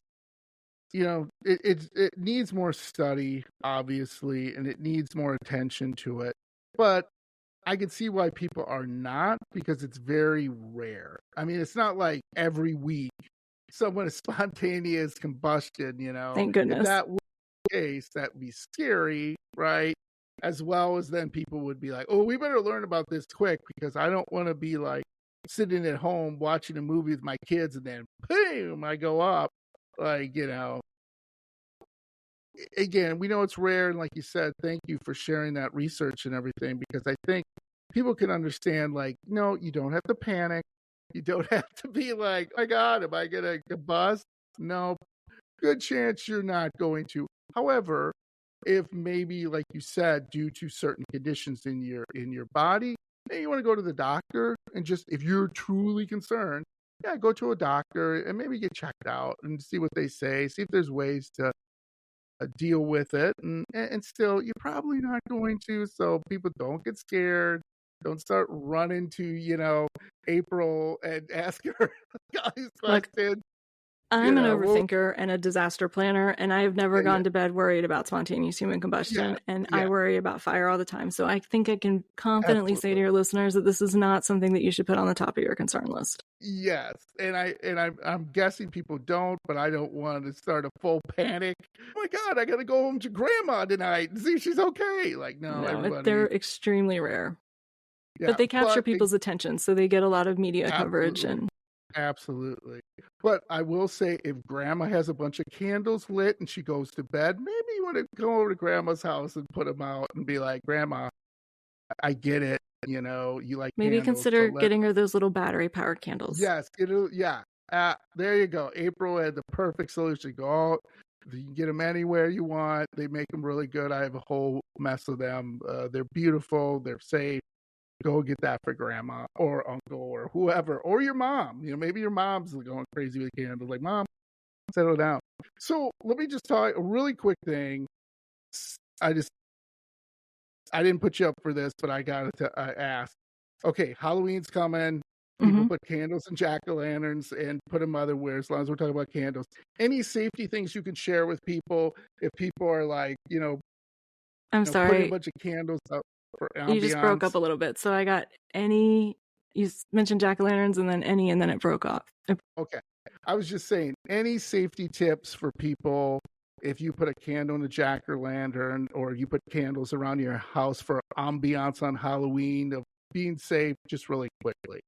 it needs more study, obviously, and it needs more attention to it. But I can see why people are not, because it's very rare. I mean, it's not like every week someone is spontaneous combustion, Thank goodness. If that was the case, that would be scary, right? As well as then people would be like, oh, we better learn about this quick, because I don't want to be like sitting at home watching a movie with my kids and then boom, I go up. Like, again, we know it's rare. And like you said, thank you for sharing that research and everything, because I think people can understand, like, no, you don't have to panic. You don't have to be like, oh my God, am I going to combust? No, good chance you're not going to. However, if maybe, like you said, due to certain conditions in your body, maybe you want to go to the doctor, and just, if you're truly concerned, go to a doctor and maybe get checked out and see what they say, see if there's ways to deal with it. And still, you're probably not going to. So people, don't get scared. Don't start running to, April and ask her all these questions. I'm an overthinker and a disaster planner, and I've never gone to bed worried about spontaneous human combustion, and I worry about fire all the time. So I think I can confidently say to your listeners that this is not something that you should put on the top of your concern list. Yes, and I'm guessing people don't, but I don't want to start a full panic. Oh my God, I got to go home to grandma tonight and see if she's okay. Like, no, they're extremely rare. Yeah, but they capture people's attention, so they get a lot of media coverage. And Absolutely. But I will say, if grandma has a bunch of candles lit and she goes to bed, maybe you want to go over to grandma's house and put them out and be like, Grandma, I get it. You like Maybe candles, consider but getting her those little battery powered candles. yes, yeah. There you go. April had the perfect solution. Go out. You can get them anywhere you want. They make them really good. I have a whole mess of them. They're beautiful. They're safe. Go get that for grandma or uncle or whoever, or your mom. Maybe your mom's going crazy with candles. Like, Mom, settle down. So let me just talk a really quick thing. I didn't put you up for this, but I got to ask. Okay, Halloween's coming. People put candles and jack-o'-lanterns and put them otherwhere, as long as we're talking about candles. Any safety things you can share with people if people are like, I'm putting a sorry. bunch of candles up for ambiance? You just broke up a little bit. So I got you mentioned jack-o'-lanterns and then it broke off. Okay. I was just saying, any safety tips for people if you put a candle in a jack-o'-lantern or you put candles around your house for ambiance on Halloween, of being safe, just really quickly?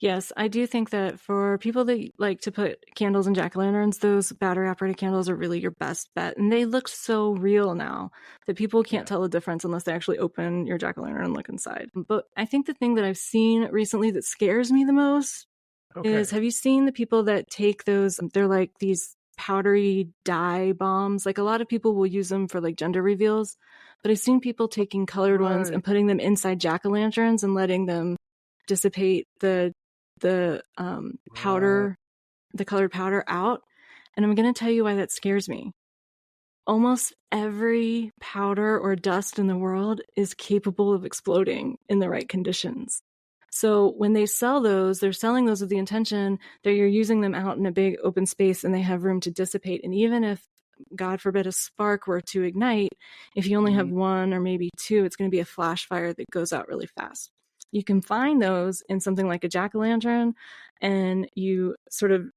Yes, I do think that for people that like to put candles and jack-o'-lanterns, those battery-operated candles are really your best bet. And they look so real now that people can't tell the difference unless they actually open your jack-o'-lantern and look inside. But I think the thing that I've seen recently that scares me the most is, have you seen the people that take those, they're like these powdery dye bombs? Like, a lot of people will use them for like gender reveals, but I've seen people taking colored ones and putting them inside jack-o'-lanterns and letting them dissipate the powder, the colored powder out. And I'm going to tell you why that scares me. Almost every powder or dust in the world is capable of exploding in the right conditions. So when they sell those, they're selling those with the intention that you're using them out in a big open space and they have room to dissipate. And even if, God forbid, a spark were to ignite, if you only have one or maybe two, it's going to be a flash fire that goes out really fast. You can find those in something like a jack-o'-lantern, and you sort of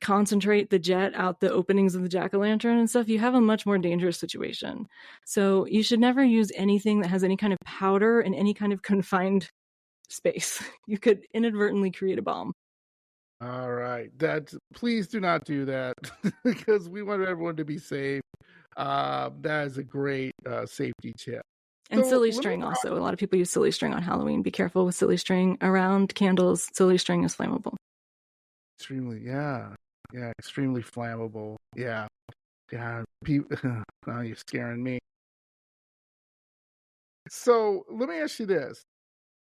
concentrate the jet out the openings of the jack-o'-lantern and stuff. You have a much more dangerous situation. So you should never use anything that has any kind of powder in any kind of confined space. You could inadvertently create a bomb. All right. Please do not do that because we want everyone to be safe. That is a great safety tip. And silly string also. A lot of people use silly string on Halloween. Be careful with silly string around candles. Silly string is flammable. Extremely, yeah, extremely flammable. Yeah. People, now you're scaring me. So let me ask you this.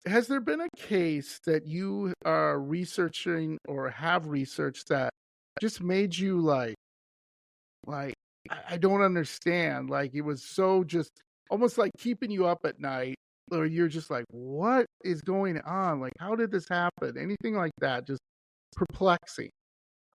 Has there been a case that you are researching or have researched that just made you like, I don't understand. Like, it was so just almost like keeping you up at night, or you're just like, what is going on? Like, how did this happen? Anything like that? Just perplexing.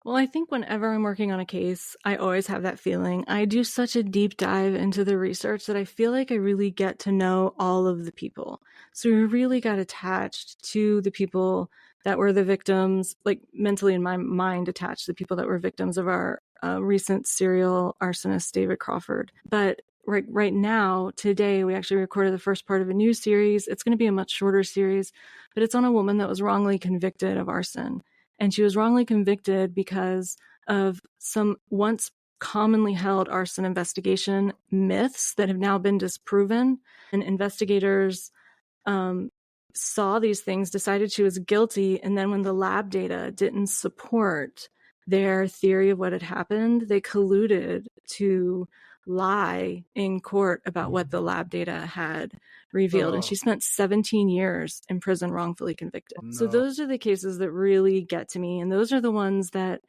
Well, I think whenever I'm working on a case, I always have that feeling. I do such a deep dive into the research that I feel like I really get to know all of the people. So we really got attached to the people that were the victims, like mentally in my mind attached to the people that were victims of our recent serial arsonist, David Crawford. But right now, today, we actually recorded the first part of a new series. It's going to be a much shorter series, but it's on a woman that was wrongly convicted of arson. And she was wrongly convicted because of some once commonly held arson investigation myths that have now been disproven. And investigators saw these things, decided she was guilty, and then when the lab data didn't support their theory of what had happened, they colluded to lie in court about what the lab data had revealed. And she spent 17 years in prison wrongfully convicted. So those are the cases that really get to me. And those are the ones that,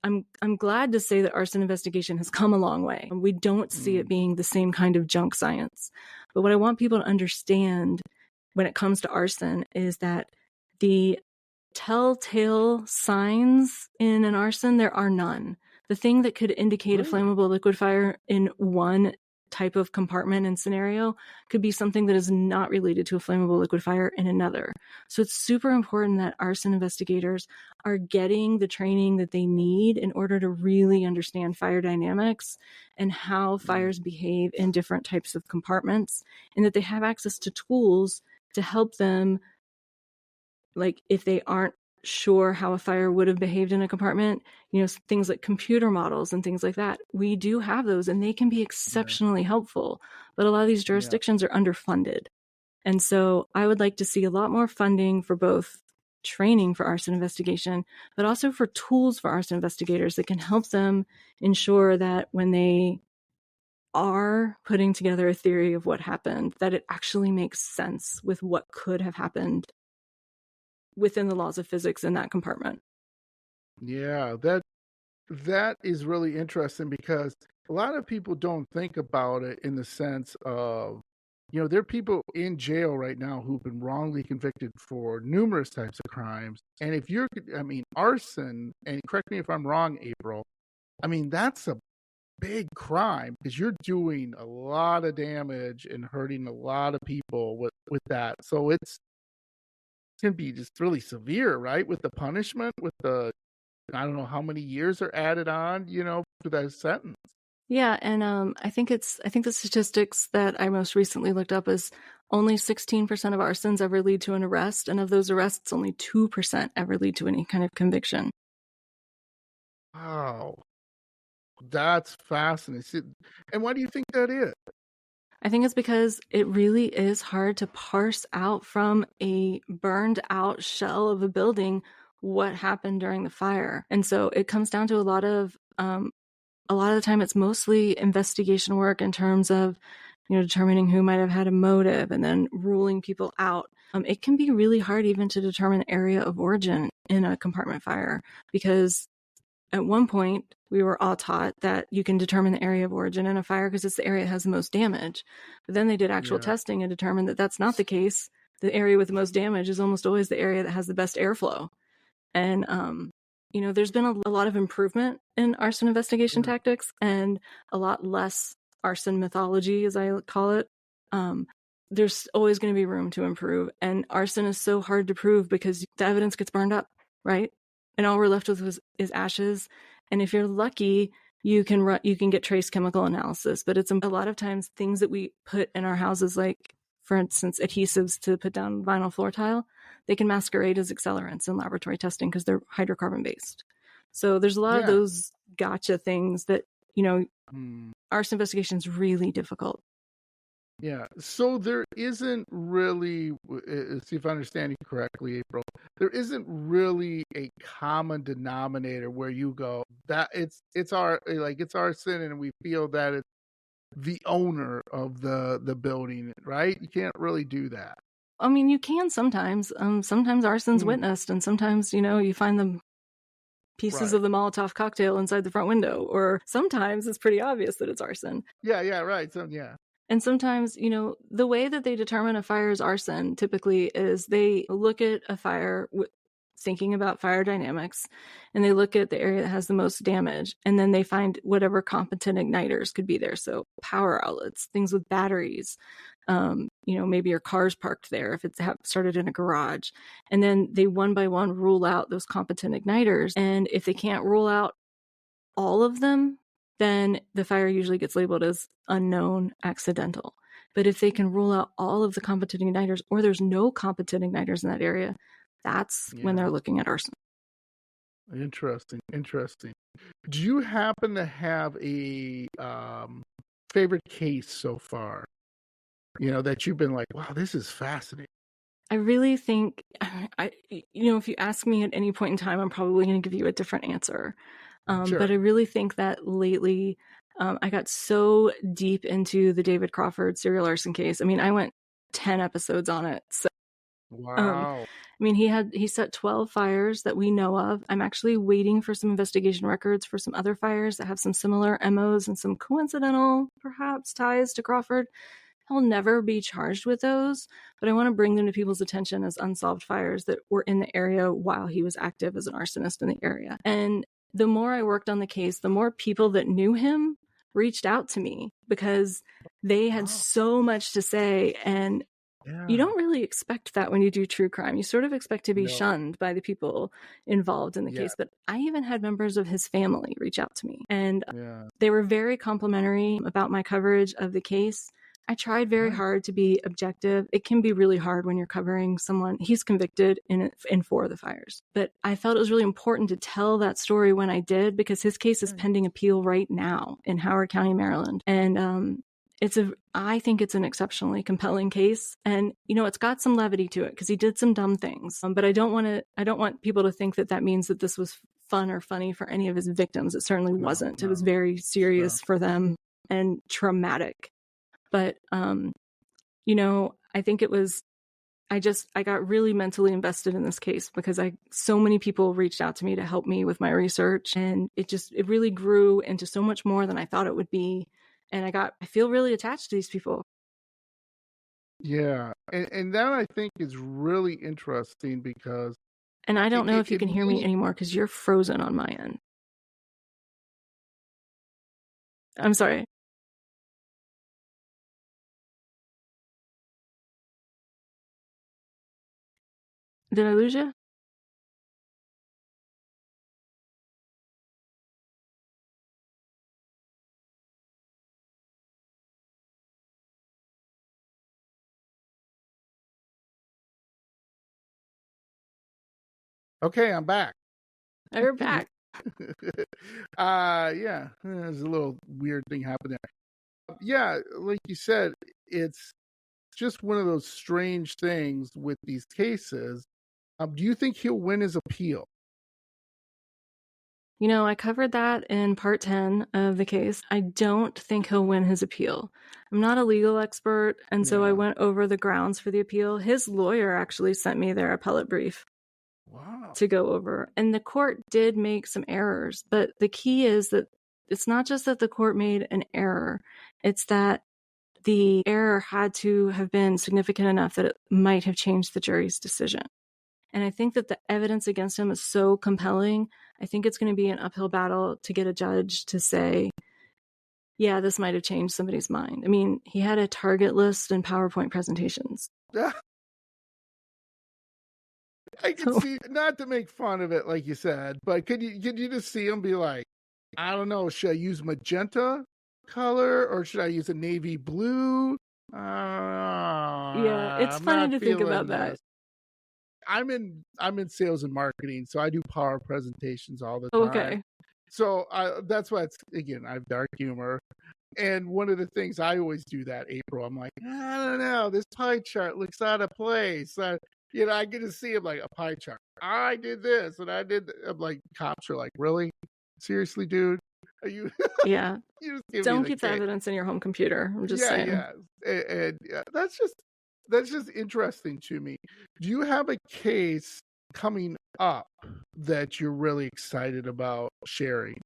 I'm glad to say that arson investigation has come a long way. We don't see it being the same kind of junk science. But what I want people to understand when it comes to arson is that the telltale signs in an arson, there are none. The thing that could indicate a flammable liquid fire in one type of compartment and scenario could be something that is not related to a flammable liquid fire in another. So it's super important that arson investigators are getting the training that they need in order to really understand fire dynamics and how fires behave in different types of compartments, and that they have access to tools to help them, like if they aren't sure how a fire would have behaved in a compartment, things like computer models and things like that. We do have those, and they can be exceptionally helpful. But a lot of these jurisdictions are underfunded. And so I would like to see a lot more funding for both training for arson investigation, but also for tools for arson investigators that can help them ensure that when they are putting together a theory of what happened, that it actually makes sense with what could have happened within the laws of physics in that compartment. Yeah, that is really interesting because a lot of people don't think about it in the sense of, there are people in jail right now who've been wrongly convicted for numerous types of crimes. And if arson, and correct me if I'm wrong, April, that's a big crime because you're doing a lot of damage and hurting a lot of people with that. So it can be just really severe, right? With the punishment, with the, I don't know how many years are added on, to that sentence. Yeah, and I think the statistics that I most recently looked up is only 16% of arsons ever lead to an arrest, and of those arrests, only 2% ever lead to any kind of conviction. Wow, that's fascinating. And why do you think that is? I think it's because it really is hard to parse out from a burned out shell of a building what happened during the fire, and so it comes down to a lot of the time it's mostly investigation work in terms of, determining who might have had a motive and then ruling people out. It can be really hard even to determine area of origin in a compartment fire, because at one point we were all taught that you can determine the area of origin in a fire because it's the area that has the most damage. But then they did actual testing and determined that that's not the case. The area with the most damage is almost always the area that has the best airflow. And there's been a lot of improvement in arson investigation tactics and a lot less arson mythology, as I call it. There's always going to be room to improve. And arson is so hard to prove because the evidence gets burned up, right? And all we're left with is ashes. And if you're lucky, you can get trace chemical analysis. But it's a lot of times things that we put in our houses, like, for instance, adhesives to put down vinyl floor tile, they can masquerade as accelerants in laboratory testing because they're hydrocarbon based. So there's a lot of those gotcha things that, arson investigation is really difficult. Yeah. So there isn't really, see if I understand you correctly, April, there isn't really a common denominator where you go that it's arson and we feel that it's the owner of the building, right? You can't really do that. I mean, you can sometimes. Sometimes arson's witnessed, and sometimes, you find the pieces of the Molotov cocktail inside the front window, or sometimes it's pretty obvious that it's arson. Yeah, right. So, yeah. And sometimes, the way that they determine a fire is arson typically is they look at a fire thinking about fire dynamics, and they look at the area that has the most damage, and then they find whatever competent igniters could be there. So power outlets, things with batteries, maybe your car's parked there if it's started in a garage. And then they one by one rule out those competent igniters. And if they can't rule out all of them, then the fire usually gets labeled as unknown, accidental. But if they can rule out all of the competent igniters, or there's no competent igniters in that area, that's when they're looking at arson. Interesting. Do you happen to have a favorite case so far? That you've been like, wow, this is fascinating. I really think, if you ask me at any point in time, I'm probably going to give you a different answer. Sure. But I really think that lately, I got so deep into the David Crawford serial arson case. I mean, I went 10 episodes on it. So, wow. He set 12 fires that we know of. I'm actually waiting for some investigation records for some other fires that have some similar MOs and some coincidental, perhaps, ties to Crawford. He'll never be charged with those, but I want to bring them to people's attention as unsolved fires that were in the area while he was active as an arsonist in the area. And the more I worked on the case, the more people that knew him reached out to me because they had so much to say. And you don't really expect that when you do true crime. You sort of expect to be shunned by the people involved in the case. But I even had members of his family reach out to me, and they were very complimentary about my coverage of the case. I tried very hard to be objective. It can be really hard when you're covering someone. He's convicted in 4 of the fires. But I felt it was really important to tell that story when I did, because his case is pending appeal right now in Howard County, Maryland. And I think it's an exceptionally compelling case. And, it's got some levity to it because he did some dumb things. But I don't want people to think that means that this was fun or funny for any of his victims. It certainly wasn't. No. It was very serious for them and traumatic. But, I think it was, I got really mentally invested in this case because so many people reached out to me to help me with my research, and it really grew into so much more than I thought it would be. And I feel really attached to these people. Yeah. And that I think is really interesting because. And I don't know if you can hear me anymore because you're frozen on my end. I'm sorry. Did I lose you? Okay, I'm back. You're back. Yeah, there's a little weird thing happened there. Yeah, like you said, it's just one of those strange things with these cases. Do you think he'll win his appeal? I covered that in part 10 of the case. I don't think he'll win his appeal. I'm not a legal expert, and so I went over the grounds for the appeal. His lawyer actually sent me their appellate brief. Wow. To go over. And the court did make some errors, but the key is that it's not just that the court made an error, it's that the error had to have been significant enough that it might have changed the jury's decision. And I think that the evidence against him is so compelling. I think it's going to be an uphill battle to get a judge to say, yeah, this might have changed somebody's mind. I mean, he had a target list and PowerPoint presentations. I can see, not to make fun of it, like you said, but could you just see him be like, I don't know, should I use magenta color or should I use a navy blue? Yeah, it's funny to think about that. I'm in sales and marketing, so I do power presentations all the time. Okay. So that's why I have dark humor. And one of the things I always do that, April, I'm like, I don't know, this pie chart looks out of place. I get to see him like a pie chart. I did this and I did. I'm like, cops are like, really? Seriously, dude? Are you? Yeah. You don't keep the evidence in your home computer. I'm just saying. Yeah. And that's just interesting to me. Do you have a case coming up that you're really excited about sharing?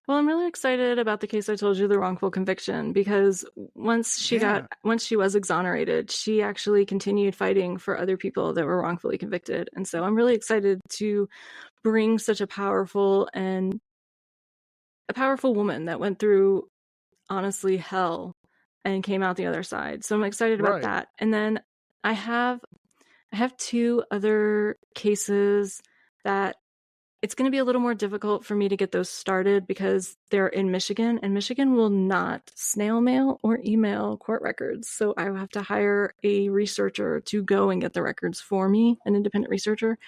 Well, I'm really excited about the case I told you, the wrongful conviction, because once she was exonerated, she actually continued fighting for other people that were wrongfully convicted. And so I'm really excited to bring such a powerful woman that went through, honestly, hell and came out the other side. So I'm excited about that. And then I have 2 other cases that it's going to be a little more difficult for me to get those started because they're in Michigan, and Michigan will not snail mail or email court records. So I will have to hire a researcher to go and get the records for me, an independent researcher,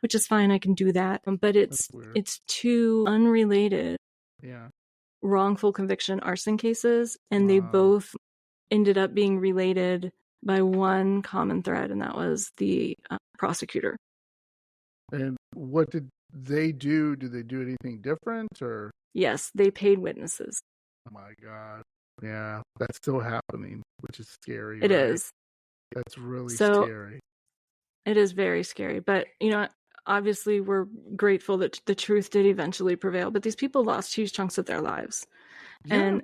which is fine. I can do that. But it's 2 unrelated wrongful conviction arson cases, and they both ended up being related by one common thread, and that was the prosecutor. And what did they do? Did they do anything different or? Yes, they paid witnesses. Oh my God. Yeah, that's still happening, which is scary. It is. That's really scary. It is very scary. But, obviously we're grateful that the truth did eventually prevail. But these people lost huge chunks of their lives. Yeah. And,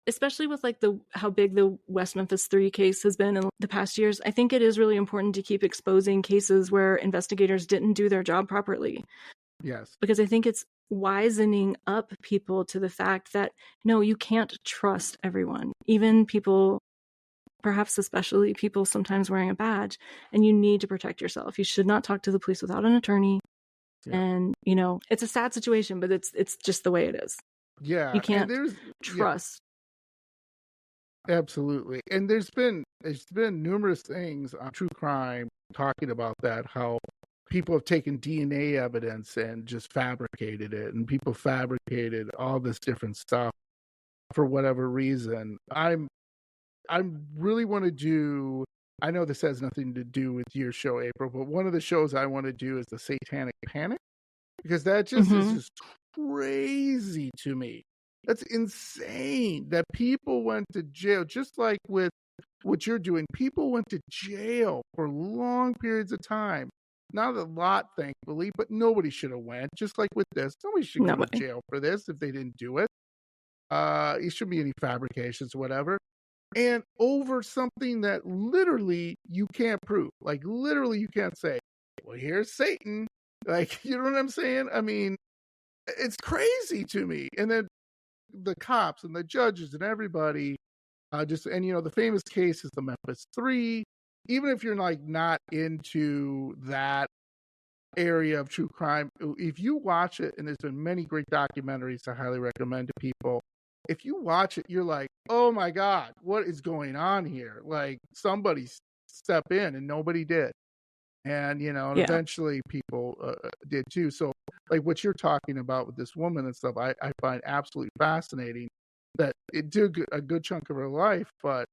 especially with how big the West Memphis 3 case has been in the past years, I think it is really important to keep exposing cases where investigators didn't do their job properly. Yes. Because I think it's wisening up people to the fact that, no, you can't trust everyone, even people, perhaps especially people sometimes wearing a badge, and you need to protect yourself. You should not talk to the police without an attorney. Yeah. And, it's a sad situation, but it's just the way it is. Yeah. You can't trust. Absolutely. And there's been numerous things on true crime talking about that, how people have taken DNA evidence and just fabricated it, and people fabricated all this different stuff for whatever reason. I really want to do, I know this has nothing to do with your show, April, but one of the shows I want to do is the Satanic Panic, because that just is Mm-hmm. just crazy to me. That's insane that people went to jail, just like with what you're doing. People went to jail for long periods of time. Not a lot, thankfully, but nobody should have went. Just like with this, nobody should No go to way. jail for this if they didn't do it. It shouldn't be any fabrications, whatever. And over something that literally you can't prove. Like literally you can't say, well, here's Satan. Like, you know what I'm saying? I mean, it's crazy to me. And then the cops and the judges and everybody, the famous case is the Memphis 3. Even if you're like not into that area of true crime, if you watch it, and there's been many great documentaries I highly recommend to people, if you watch it, you're like, oh my God, what is going on here? Like somebody step in, and nobody did. And, and Yeah. eventually people did too. So like what you're talking about with this woman and stuff, I find absolutely fascinating, that it took a good chunk of her life, but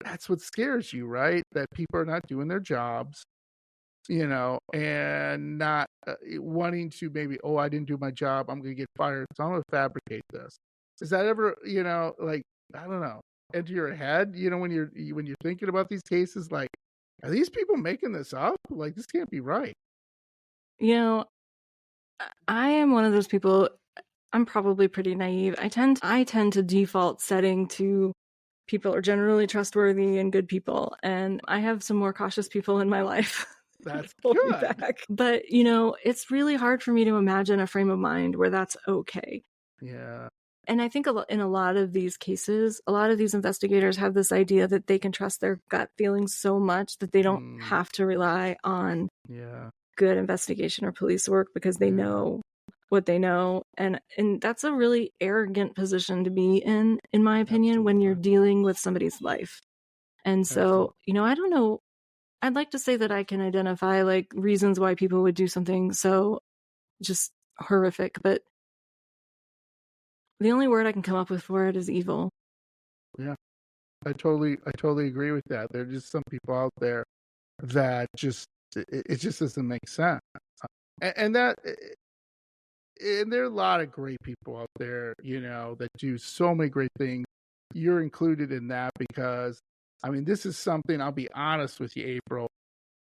that's what scares you, right? That people are not doing their jobs, and not wanting to maybe, oh, I didn't do my job, I'm going to get fired, so I'm going to fabricate this. Is that ever, like, I don't know, enter your head, when you're thinking about these cases, like, are these people making this up? Like, this can't be right. You know, I am one of those people. I'm probably pretty naive. I tend to default setting to people are generally trustworthy and good people, and I have some more cautious people in my life. That's Hold me good. back. But it's really hard for me to imagine a frame of mind where that's okay. Yeah. And I think in a lot of these cases, a lot of these investigators have this idea that they can trust their gut feelings so much that they don't have to rely on Yeah. good investigation or police work because they Yeah. know what they know. And that's a really arrogant position to be in my opinion, when you're dealing with somebody's life. And so, I don't know. I'd like to say that I can identify like reasons why people would do something so just horrific, but the only word I can come up with for it is evil. Yeah. I totally agree with that. There are just some people out there that just, it just doesn't make sense. And there are a lot of great people out there, that do so many great things. You're included in that because, I mean, this is something, I'll be honest with you, April,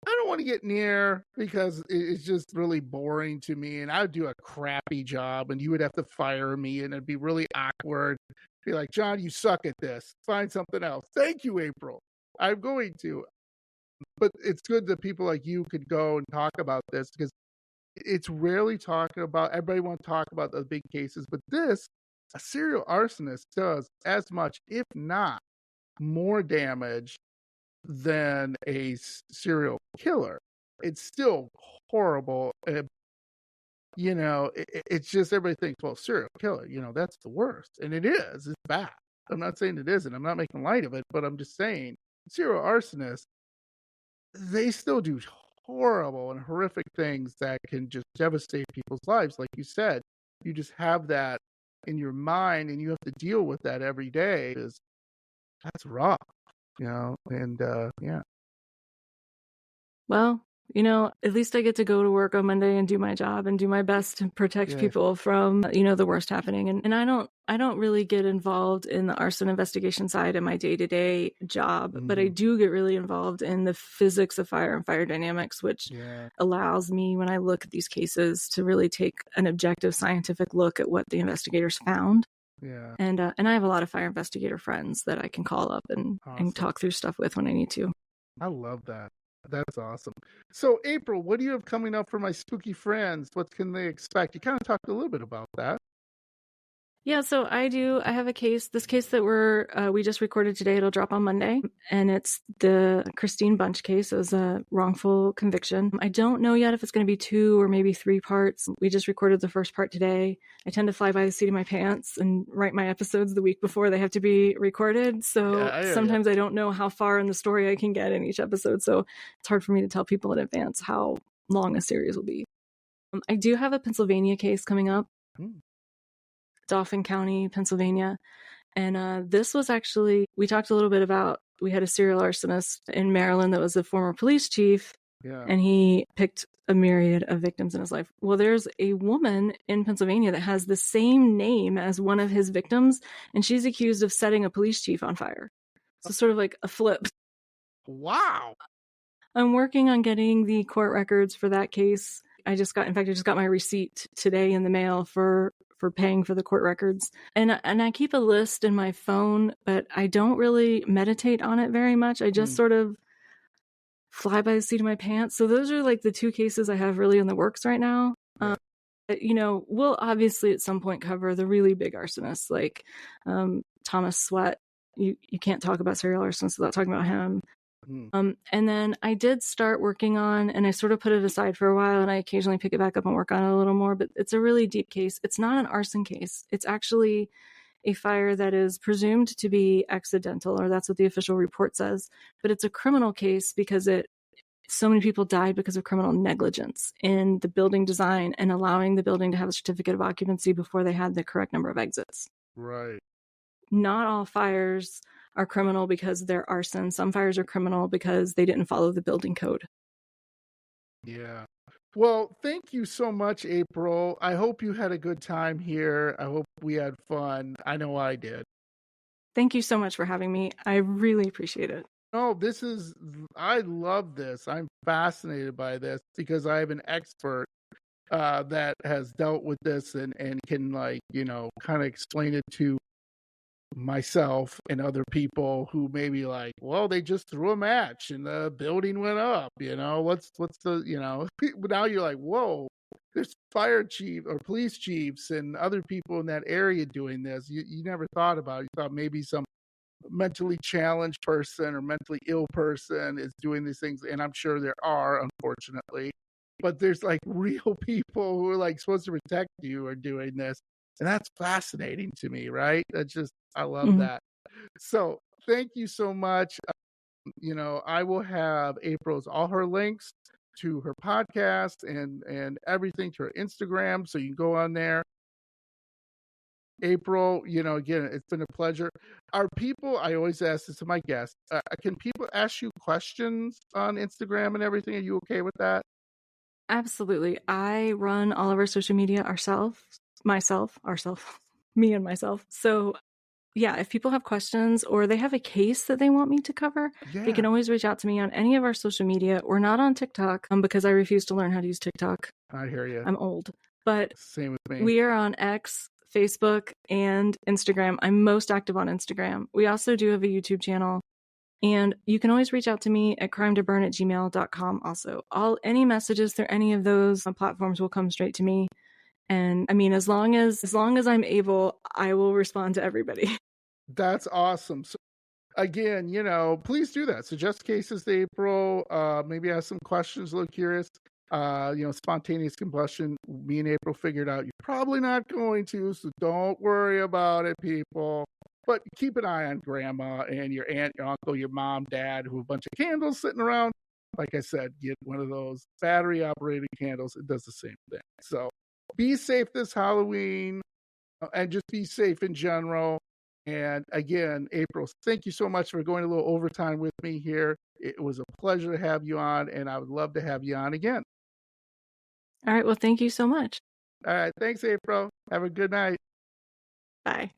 I don't want to get near, because it's just really boring to me, and I would do a crappy job, and you would have to fire me, and it'd be really awkward. Be like, John, you suck at this. Find something else. Thank you, April. I'm going to. But it's good that people like you could go and talk about this, because it's rarely talking about. Everybody wants to talk about the big cases, but this, a serial arsonist does as much, if not more damage than a serial killer. It's still horrible. It's just, everybody thinks, well, serial killer, that's the worst. And it is. It's bad. I'm not saying it isn't. I'm not making light of it, but I'm just saying serial arsonists, they still do horrible and horrific things that can just devastate people's lives. Like you said, you just have that in your mind, and you have to deal with that every day. That's rough. And yeah. Well, at least I get to go to work on Monday and do my job and do my best to protect people from, the worst happening. And I don't really get involved in the arson investigation side of my day-to-day job, but I do get really involved in the physics of fire and fire dynamics, which allows me, when I look at these cases, to really take an objective scientific look at what the investigators found. Yeah. And I have a lot of fire investigator friends that I can call up and talk through stuff with when I need to. I love that. That's awesome. So, April, what do you have coming up for my spooky friends? What can they expect? You kind of talked a little bit about that. Yeah, so I have a case, this case that we just recorded today. It'll drop on Monday, and it's the Christine Bunch case. It was a wrongful conviction. I don't know yet if it's going to be 2 or maybe 3 parts. We just recorded the first part today. I tend to fly by the seat of my pants and write my episodes the week before they have to be recorded. So sometimes I don't know how far in the story I can get in each episode. So it's hard for me to tell people in advance how long a series will be. I do have a Pennsylvania case coming up. Dauphin County, Pennsylvania. And this was actually, we talked a little bit about, we had a serial arsonist in Maryland that was a former police chief, and he picked a myriad of victims in his life. Well, there's a woman in Pennsylvania that has the same name as one of his victims, and she's accused of setting a police chief on fire. So sort of like a flip. Wow. I'm working on getting the court records for that case. I just got my receipt today in the mail for paying for the court records. And I keep a list in my phone, but I don't really meditate on it very much. I just sort of fly by the seat of my pants. So those are like the 2 cases I have really in the works right now. We'll obviously at some point cover the really big arsonists, like Thomas Sweat. You can't talk about serial arsonists without talking about him. And then I did start working on, and I sort of put it aside for a while, and I occasionally pick it back up and work on it a little more, but it's a really deep case. It's not an arson case. It's actually a fire that is presumed to be accidental, or that's what the official report says, but it's a criminal case because so many people died because of criminal negligence in the building design and allowing the building to have a certificate of occupancy before they had the correct number of exits. Right. Not all fires are criminal because they're arson. Some fires are criminal because they didn't follow the building code. Yeah. Well, thank you so much, April. I hope you had a good time here. I hope we had fun. I know I did. Thank you so much for having me. I really appreciate it. No, I love this. I'm fascinated by this because I have an expert that has dealt with this and can kind of explain it to myself and other people who may be like, well, they just threw a match and the building went up, what's the, but now you're like, whoa, there's fire chief or police chiefs and other people in that area doing this. You never thought about it. You thought maybe some mentally challenged person or mentally ill person is doing these things. And I'm sure there are, unfortunately, but there's like real people who are like supposed to protect you are doing this. And that's fascinating to me, right? I love that. So thank you so much. I will have all her links to her podcast and everything, to her Instagram. So you can go on there. April, again, it's been a pleasure. I always ask this to my guests, can people ask you questions on Instagram and everything? Are you okay with that? Absolutely. I run all of our social media me and myself. So yeah, if people have questions or they have a case that they want me to cover, they can always reach out to me on any of our social media. We're not on TikTok because I refuse to learn how to use TikTok. I hear you. I'm old. But same with me. We are on X, Facebook, and Instagram. I'm most active on Instagram. We also do have a YouTube channel. And you can always reach out to me at crimetoburn@gmail.com also. Any messages through any of those platforms will come straight to me. And I mean, as long as I'm able, I will respond to everybody. That's awesome. So again, please do that. Suggest cases to April. Maybe ask some questions, a little curious. Spontaneous combustion, me and April figured out you're probably not going to, so don't worry about it, people. But keep an eye on grandma and your aunt, your uncle, your mom, dad, who have a bunch of candles sitting around. Like I said, get one of those battery-operated candles. It does the same thing. So be safe this Halloween and just be safe in general. And again, April, thank you so much for going a little overtime with me here. It was a pleasure to have you on, and I would love to have you on again. All right. Well, thank you so much. All right. Thanks, April. Have a good night. Bye.